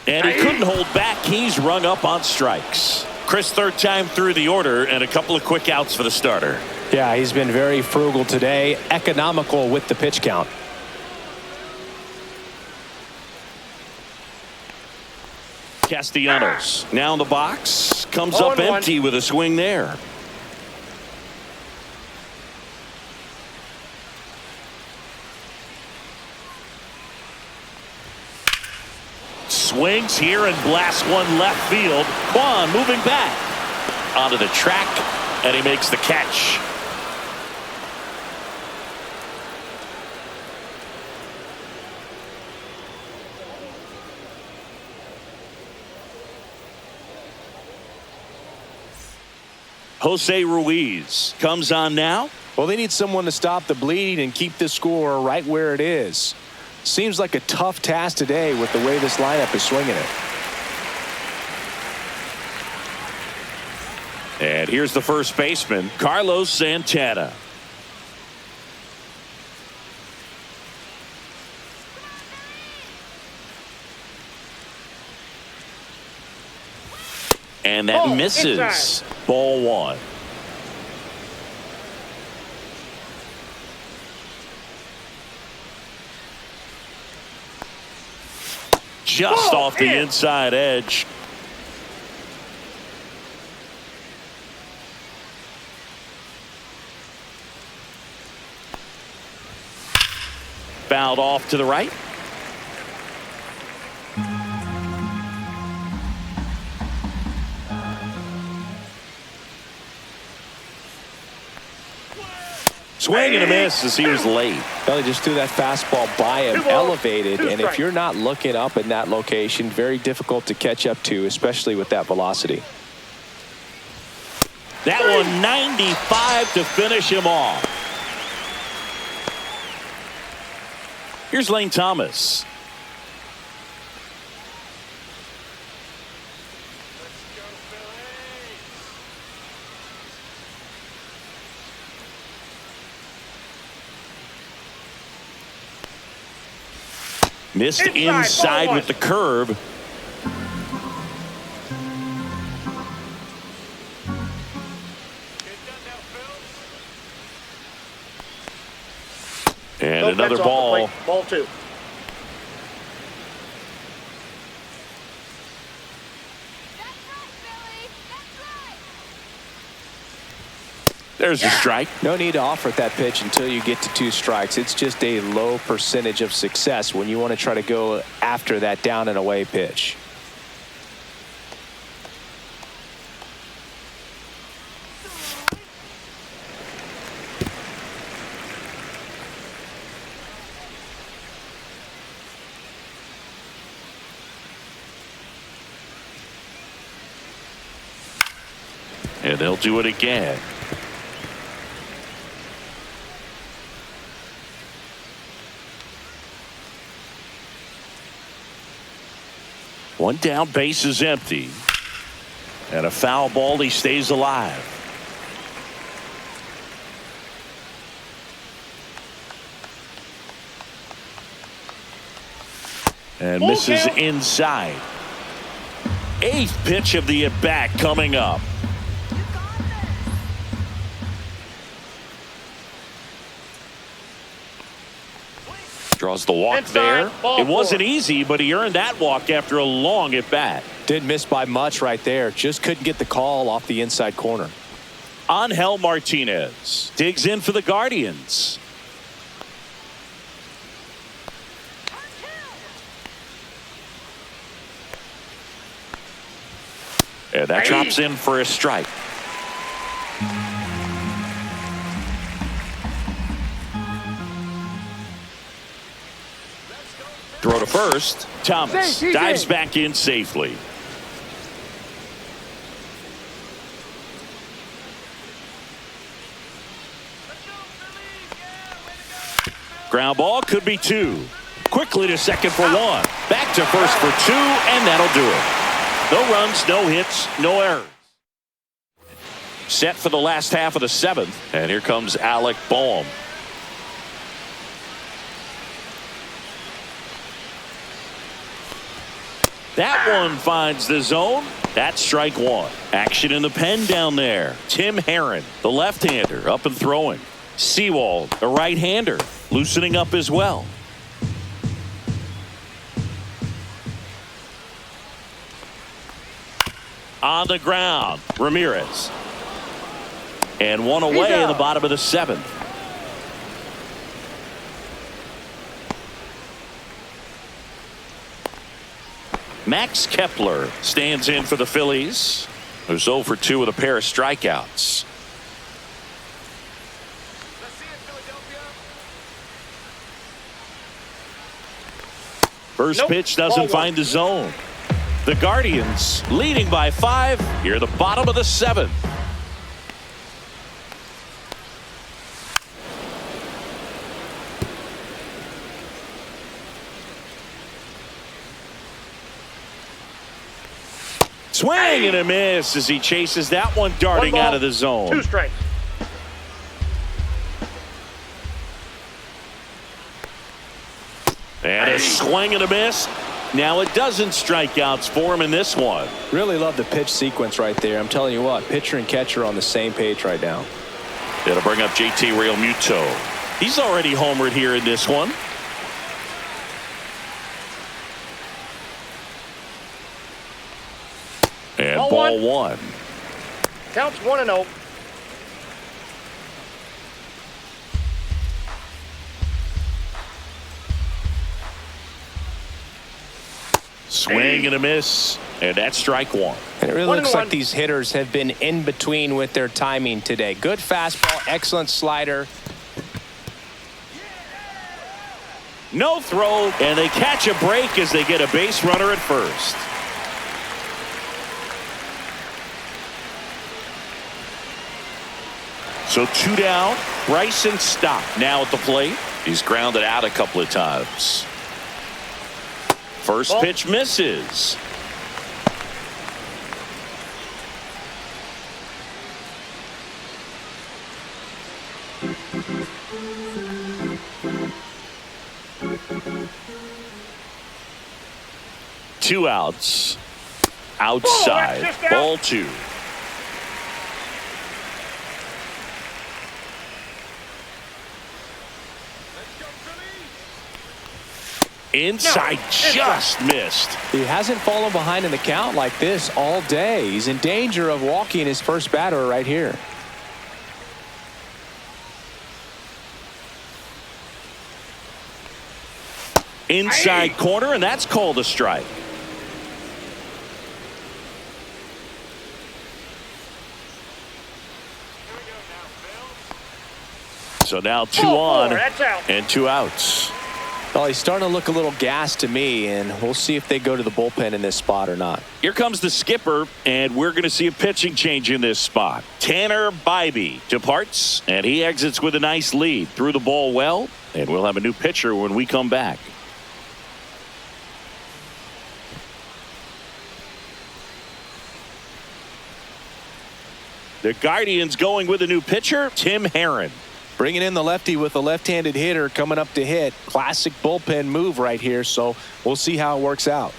And he couldn't hold back. He's rung up on strikes. Chris, 3rd time through the order, and a couple of quick outs for the starter. Yeah, he's been very frugal today. Economical with the pitch count. Castellanos now in the box. Comes up empty with a swing there. Swings here and blasts one left field. Kwan moving back onto the track, and he makes the catch. Jose Ruiz comes on now. Well, they need someone to stop the bleeding and keep the score right where it is. Seems like a tough task today with the way this lineup is swinging it. And here's the first baseman, Carlos Santana. And that misses. Inside. Ball 1. Just off the inside edge. Fouled off to the right. Swing and a miss as he was late. Well, he just threw that fastball by him, elevated, and if you're not looking up in that location, very difficult to catch up to, especially with that velocity. That one 95 to finish him off. Here's Lane Thomas. Missed inside with the curve. And another ball. Ball 2. There's a strike. No need to offer that pitch until you get to 2 strikes. It's just a low percentage of success when you want to try to go after that down and away pitch. And they'll do it again. One down, base is empty. And a foul ball, he stays alive. And misses inside. 8th pitch of the at-bat coming up. Draws the walk there. It wasn't easy, but he earned that walk after a long at bat. Didn't miss by much right there. Just couldn't get the call off the inside corner. Angel Martinez digs in for the Guardians. And that drops in for a strike. Throw to first. Thomas dives back in safely. Ground ball, could be 2. Quickly to second for 1. Back to first for 2, and that'll do it. No runs, no hits, no errors. Set for the last half of the 7th, and here comes Alec Boehm. That one finds the zone. That's strike 1. Action in the pen down there. Tim Herron, the left-hander, up and throwing. Sewald, the right-hander, loosening up as well. On the ground, Ramirez. And one away in the bottom of the 7th. Max Kepler stands in for the Phillies, who's 0 for 2 with a pair of strikeouts. First pitch doesn't find the zone. The Guardians leading by 5 here at the bottom of the 7th. Swing and a miss as he chases that one darting out of the zone. 2 strikes. And a swing and a miss. Now it doesn't strikeouts for him in this one. Really love the pitch sequence right there. I'm telling you what, pitcher and catcher on the same page right now. It'll bring up JT Realmuto. He's already homered here in this one. And ball 1. Counts 1-0. Swing and a miss. And that's strike 1. And it really looks like these hitters have been in between with their timing today. Good fastball, excellent slider. No throw, and they catch a break as they get a base runner at first. So 2 down. Bryson Stott now at the plate. He's grounded out a couple of times. First pitch misses. Two outs. Outside. Ball 2. Inside, just missed. He hasn't fallen behind in the count like this all day. He's in danger of walking his first batter right here. Inside corner, and that's called a strike. So now 2 on and 2 outs. Well, he's starting to look a little gassed to me, and we'll see if they go to the bullpen in this spot or not. Here comes the skipper, and we're going to see a pitching change in this spot. Tanner Bybee departs, and he exits with a nice lead. Threw the ball well, and we'll have a new pitcher when we come back. The Guardians going with a new pitcher, Tim Herron. Bringing in the lefty with a left-handed hitter coming up to hit. Classic bullpen move right here, so we'll see how it works out.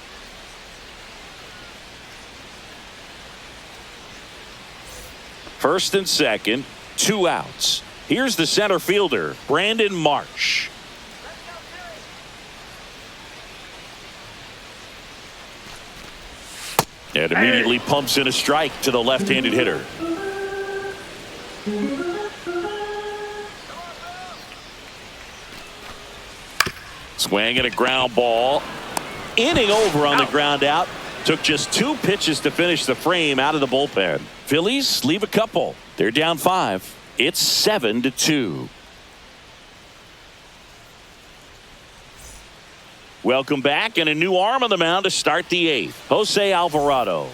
First and second, 2 outs. Here's the center fielder, Brandon Marsh. And immediately pumps in a strike to the left-handed hitter. Swing and a ground ball. Inning over on the ground out. Took just 2 pitches to finish the frame out of the bullpen. Phillies leave a couple. They're down 5. It's 7-2. Welcome back, and a new arm on the mound to start the 8th. Jose Alvarado.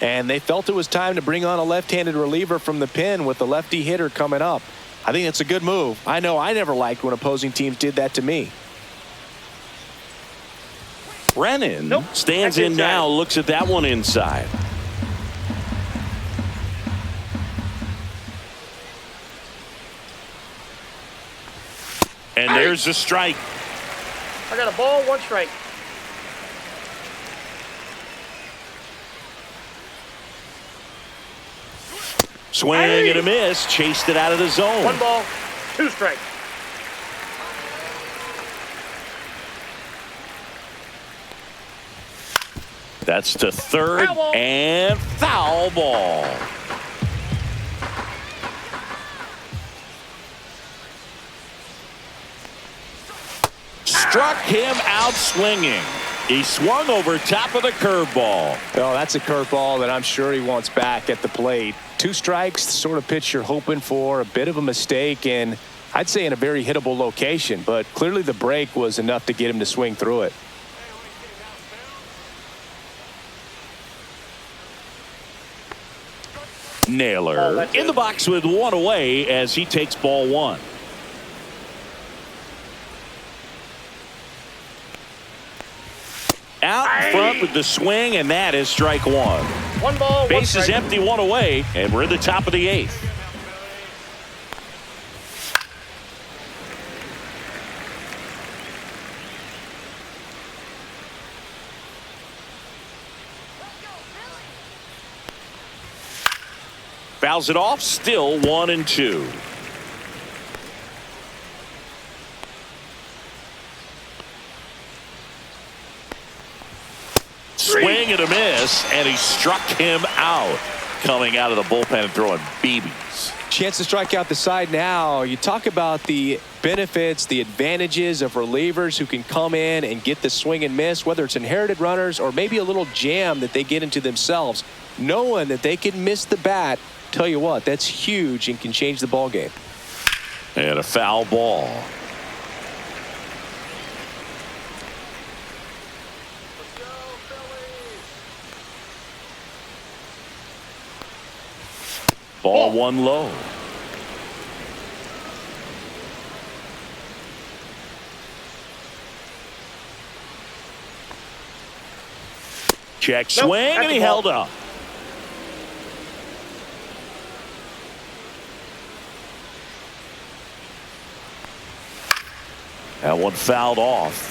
And they felt it was time to bring on a left-handed reliever from the pen with the lefty hitter coming up. I think it's a good move. I know I never liked when opposing teams did that to me. Brennan stands in now, looks at that one inside. And there's a strike. I got a ball, 1 strike. Swing and a miss. Chased it out of the zone. 1 ball, 2 strikes. That's to third and foul ball. Struck him out swinging. He swung over top of the curveball. Oh, that's a curveball that I'm sure he wants back at the plate. 2 strikes, the sort of pitch you're hoping for. A bit of a mistake, and I'd say in a very hittable location, but clearly the break was enough to get him to swing through it. Naylor in the box with 1 away as he takes ball 1. Out in front with the swing, and that is strike 1. 1 ball, 1 Base is strike. empty, 1 away, and we're in the top of the 8th. Fouls it off, still 1-2. Swing and a miss, and he struck him out. Coming out of the bullpen and throwing BBs. Chance to strike out the side now. You talk about the benefits, the advantages of relievers who can come in and get the swing and miss, whether it's inherited runners or maybe a little jam that they get into themselves. Knowing that they can miss the bat, tell you what, that's huge and can change the ball game. And a foul ball. Ball 1 low. Check swing, and he held up. That one fouled off.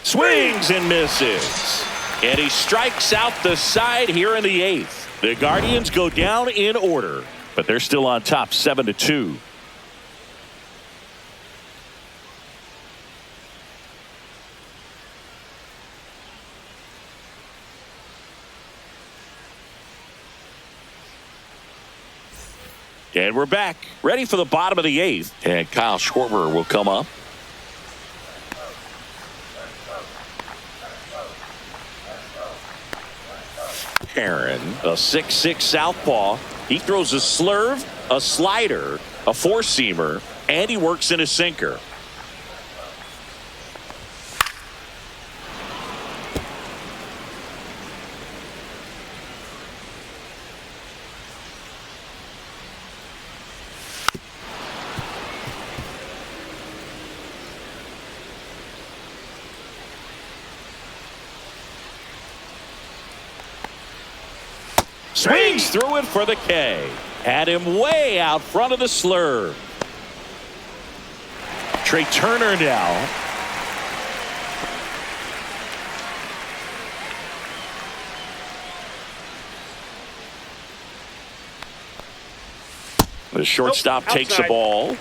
Swings and misses. And he strikes out the side here in the 8th. The Guardians go down in order, but they're still on top 7-2. And we're back, ready for the bottom of the 8th. And Kyle Schwarber will come up. Aaron, a 6'6" southpaw. He throws a slurve, a slider, a four-seamer, and he works in a sinker. Swings through it for the K. Had him way out front of the slurve. Trey Turner now. The shortstop takes the ball.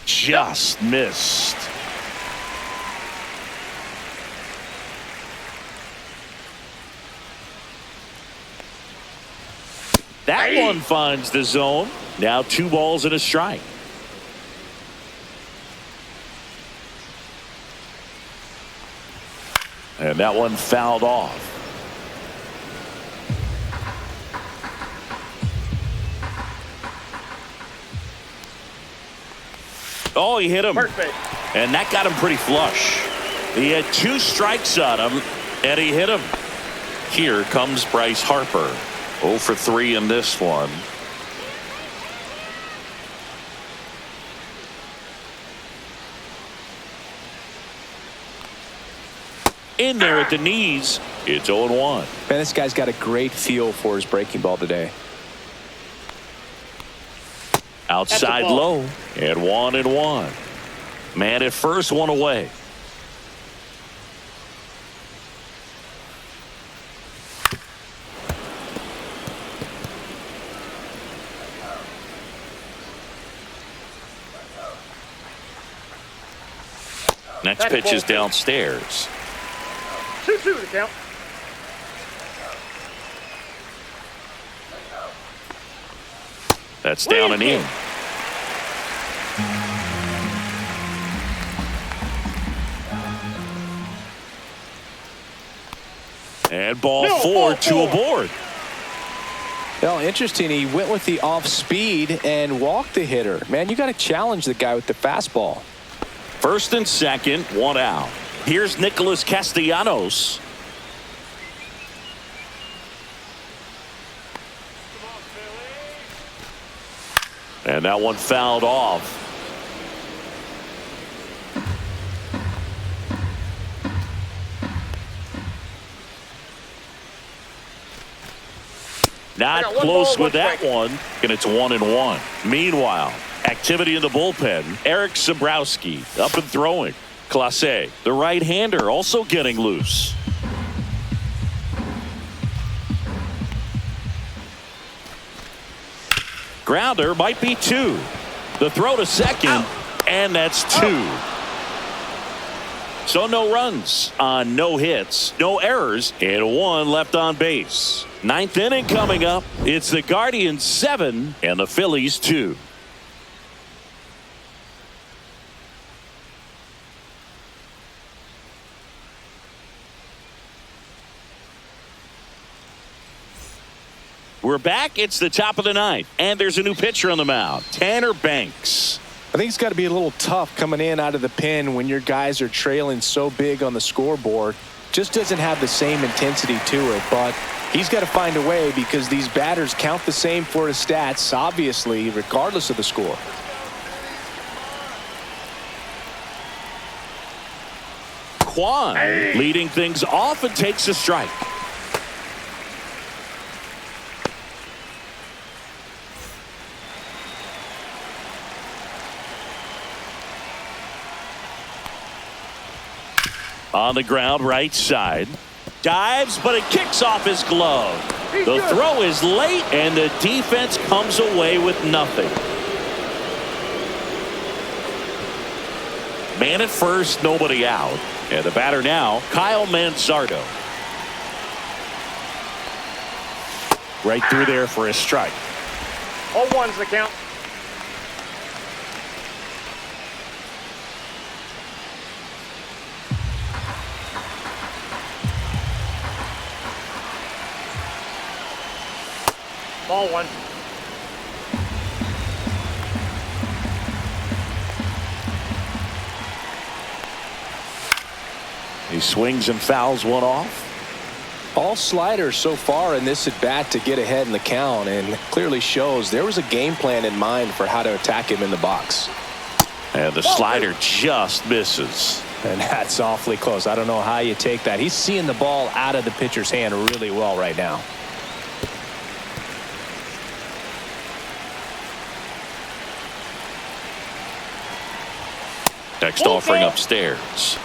Just missed. That one finds the zone. Now 2 balls and a strike. And that one fouled off. Oh, he hit him. Perfect. And that got him pretty flush. He had 2 strikes on him, and he hit him. Here comes Bryce Harper. 0 for 3 in this one. In there at the knees. It's 0-1. Man, this guy's got a great feel for his breaking ball today. Outside low. And 1-1. Man at first, 1 away. Next pitch is downstairs. 2-2 the count. That's down and in. And ball 4, 2 aboard. Well, interesting. He went with the off speed and walked the hitter. Man, you got to challenge the guy with the fastball. First and second, 1 out. Here's Nicholas Castellanos. And that one fouled off. Not close with that one, and it's 1-1. Meanwhile, activity in the bullpen. Eric Sabrowski up and throwing. Clase, the right-hander, also getting loose. Grounder might be 2. The throw to second, and that's 2. So no runs on no hits, no errors, and 1 left on base. 9th inning coming up. It's the Guardians 7 and the Phillies 2. We're back. It's the top of the 9th, and there's a new pitcher on the mound, Tanner Banks. I think it's got to be a little tough coming in out of the pen when your guys are trailing so big on the scoreboard. Just doesn't have the same intensity to it, but he's got to find a way because these batters count the same for his stats, obviously, regardless of the score. Kwan leading things off and takes a strike. On the ground, right side. Dives, but it kicks off his glove. The throw is late, and the defense comes away with nothing. Man at first, nobody out. And the batter now, Kyle Manzardo. Right through there for a strike. All ones the count. Ball one. He swings and fouls one off. All sliders so far in this at bat to get ahead in the count, and clearly shows there was a game plan in mind for how to attack him in the box. And the slider just misses. And that's awfully close. I don't know how you take that. He's seeing the ball out of the pitcher's hand really well right now. Next offering upstairs.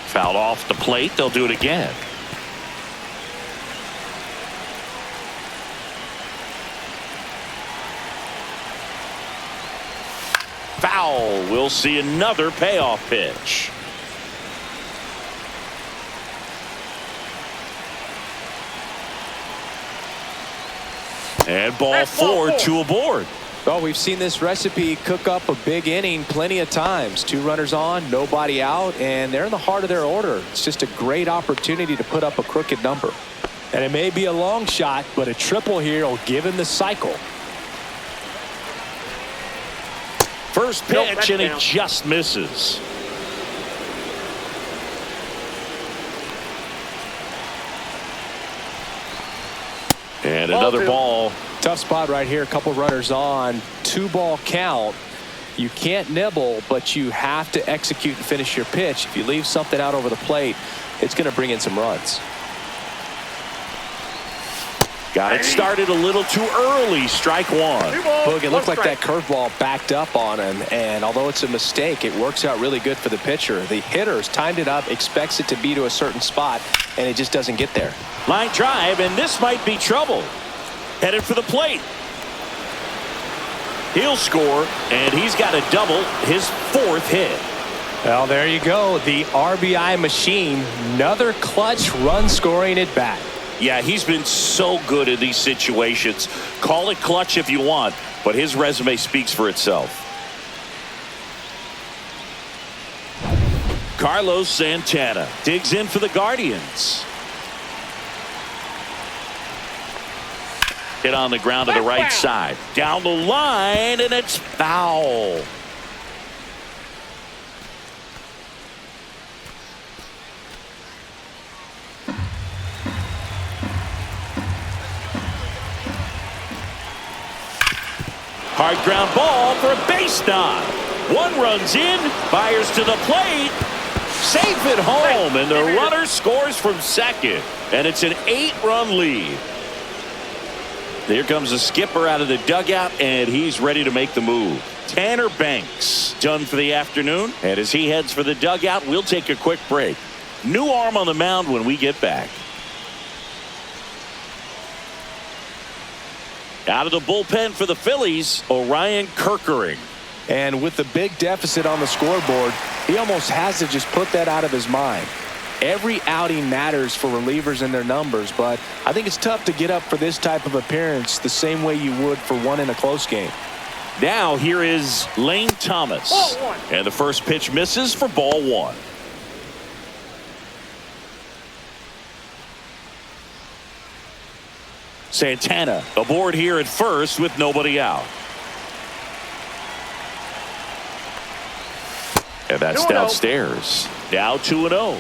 Fouled off the plate. They'll do it again. Foul. We'll see another payoff pitch. And ball four, two aboard. Well, we've seen this recipe cook up a big inning plenty of times. 2 runners on, nobody out, and they're in the heart of their order. It's just a great opportunity to put up a crooked number. And it may be a long shot, but a triple here will give him the cycle. First pitch, and it just misses. And another ball. Tough spot right here. A couple runners on. 2-ball count. You can't nibble, but you have to execute and finish your pitch. If you leave something out over the plate, it's going to bring in some runs. Got it started a little too early. Strike one. Look, it looked like that curveball backed up on him, and although it's a mistake, it works out really good for the pitcher. The hitter's timed it up, expects it to be to a certain spot, and it just doesn't get there. Line drive, and this might be trouble. Headed for the plate. He'll score, and he's got a double, his 4th hit. Well, there you go. The RBI machine. Another clutch run scoring at bat. Yeah, he's been so good in these situations. Call it clutch if you want, but his resume speaks for itself. Carlos Santana digs in for the Guardians. Hit on the ground to the right side. Down the line, and it's foul. Hard ground ball for a base knock. 1 runs in, fires to the plate. Safe at home, and the runner scores from second. And it's an 8-run lead. Here comes the skipper out of the dugout, and he's ready to make the move. Tanner Banks done for the afternoon. And as he heads for the dugout, we'll take a quick break. New arm on the mound when we get back. Out of the bullpen for the Phillies, Orion Kerkering. And with the big deficit on the scoreboard, he almost has to just put that out of his mind. Every outing matters for relievers and their numbers, but I think it's tough to get up for this type of appearance the same way you would for one in a close game. Now here is Lane Thomas. And the first pitch misses for ball 1. Santana aboard here at first with nobody out. And that's downstairs. Now 2-0.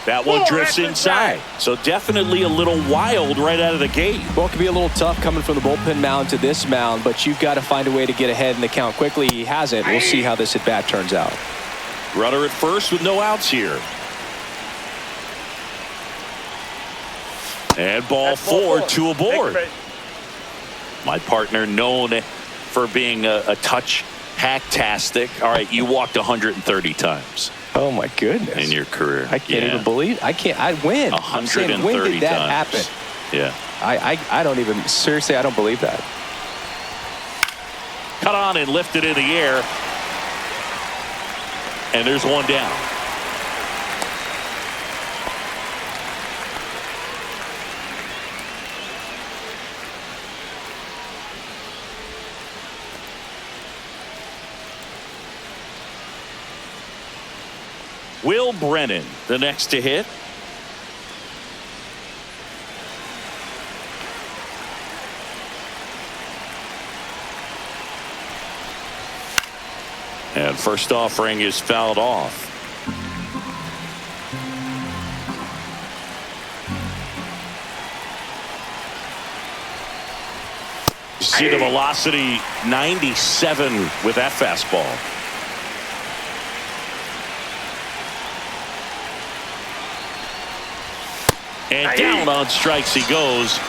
That one drifts inside. So definitely a little wild right out of the gate. Well, it could be a little tough coming from the bullpen mound to this mound, but you've got to find a way to get ahead in the count quickly. He hasn't. We'll see how this at bat turns out. Runner at first with no outs here. And ball 4, 2 aboard. My partner known for being a touch hacktastic. All right, you walked 130 times. Oh, my goodness. in your career. I can't even believe. I win. 130 when did that times. happen? Yeah. I don't even, seriously, I don't believe that. Cut on and lifted in the air. And there's one down. Will Brennan, the next to hit. And first offering is fouled off. You see the velocity 97 with that fastball. And down on strikes he goes.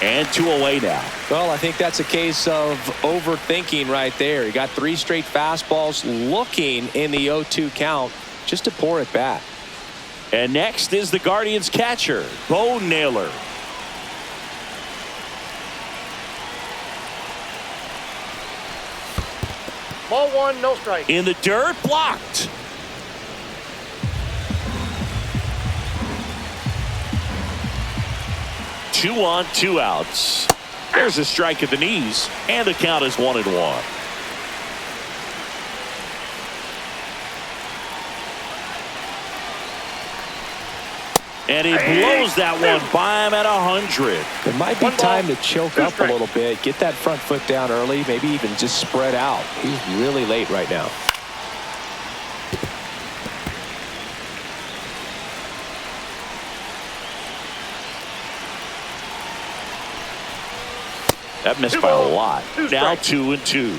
And 2 away now. Well, I think that's a case of overthinking right there. He got 3 straight fastballs looking in the 0-2 count just to pour it back. And next is the Guardians catcher, Bo Naylor. Ball 1, no strike. In the dirt, blocked. Two on, 2 outs. There's a strike at the knees, and the count is 1-1. And he blows that one by him at 100. It might be time to choke up a little bit, get that front foot down early, maybe even just spread out. He's really late right now. That missed by a lot. Now 2-2.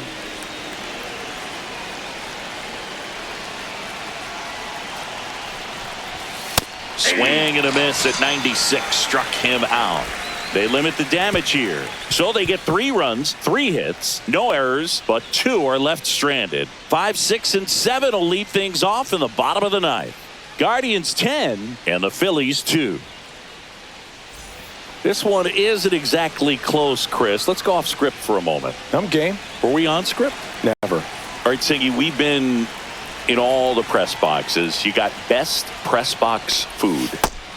Swing and a miss at 96. Struck him out. They limit the damage here. So they get 3 runs, 3 hits, no errors, but 2 are left stranded. 5, 6, and 7 will lead things off in the bottom of the 9th. Guardians 10 and the Phillies 2. This one isn't exactly close, Chris. Let's go off script for a moment. I'm game. Were we on script? Never. All right, Siggy, we've been in all the press boxes. You got best press box food.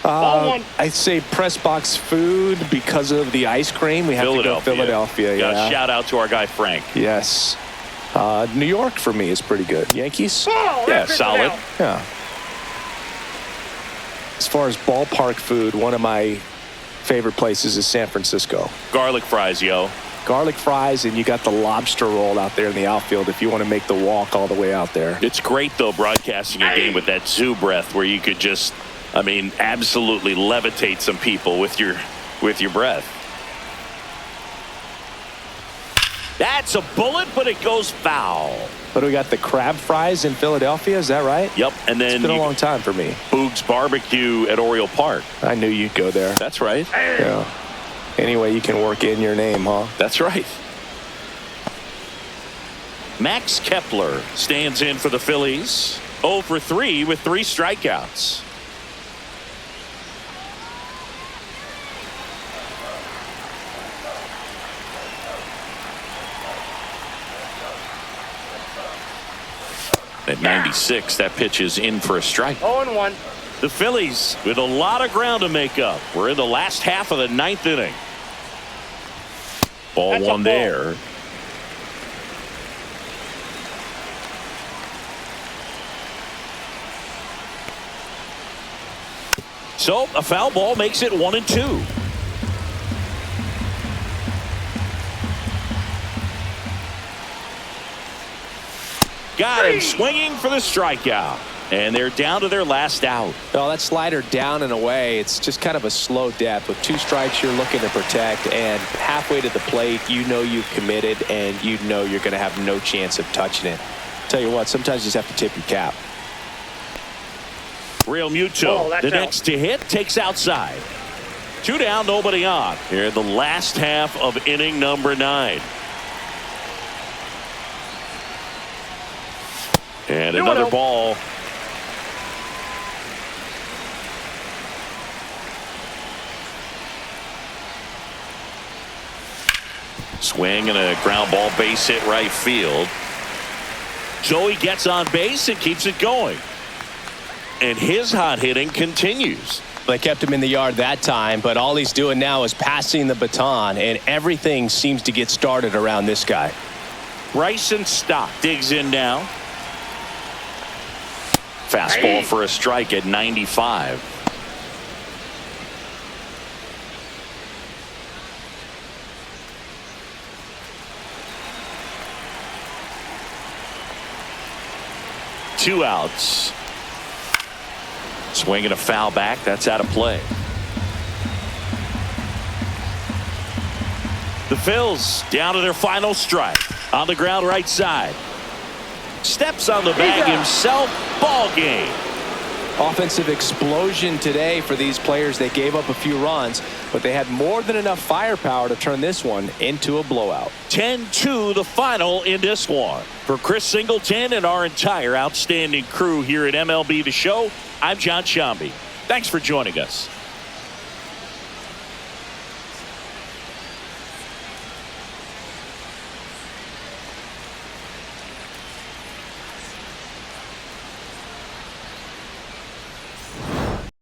I'd say press box food because of the ice cream. We have to go Philadelphia. Yeah. Shout out to our guy Frank. Yes. New York for me is pretty good. Yankees? Yeah, solid. Yeah. As far as ballpark food, one of my favorite places is San Francisco. Garlic fries, yo. Garlic fries, and you got the lobster roll out there in the outfield if you want to make the walk all the way out there. It's great, though, broadcasting a game with that zoo breath where you could just, I mean, absolutely levitate some people with your breath. That's a bullet, but it goes foul. But we got the crab fries in Philadelphia, is that right? Yep, and then it's been a long time for me. Boog's Barbecue at Oriole Park. I knew you'd go there. That's right. Yeah. Anyway, you can work in your name, huh? That's right. Max Kepler stands in for the Phillies. 0 for 3 with 3 strikeouts. At 96, that pitch is in for a strike. 0-1. The Phillies with a lot of ground to make up. We're in the last half of the 9th inning. Ball 1 there. So a foul ball makes it 1-2. Got him swinging for the strikeout. And they're down to their last out. Well, that slider down and away, it's just kind of a slow death. With 2 strikes, you're looking to protect, and halfway to the plate, you know you've committed, and you know you're going to have no chance of touching it. Tell you what, sometimes you just have to tip your cap. Real Muto, the next to hit, takes outside. 2 down, nobody on. Here in the last half of inning number 9. And another ball. Swing and a ground ball, base hit right field. Joey gets on base and keeps it going. And his hot hitting continues. They kept him in the yard that time, but all he's doing now is passing the baton, and everything seems to get started around this guy. Bryson Stott digs in now. Fastball for a strike at 95. Two outs. Swing and a foul back. That's out of play. The Phillies down to their final strike. On the ground right side. Steps on the bag himself. Ball game. Offensive explosion today for these players. They gave up a few runs, but they had more than enough firepower to turn this one into a blowout. 10-2 the final in this one. For Chris Singleton and our entire outstanding crew here at MLB The Show, I'm John Shambi. Thanks for joining us.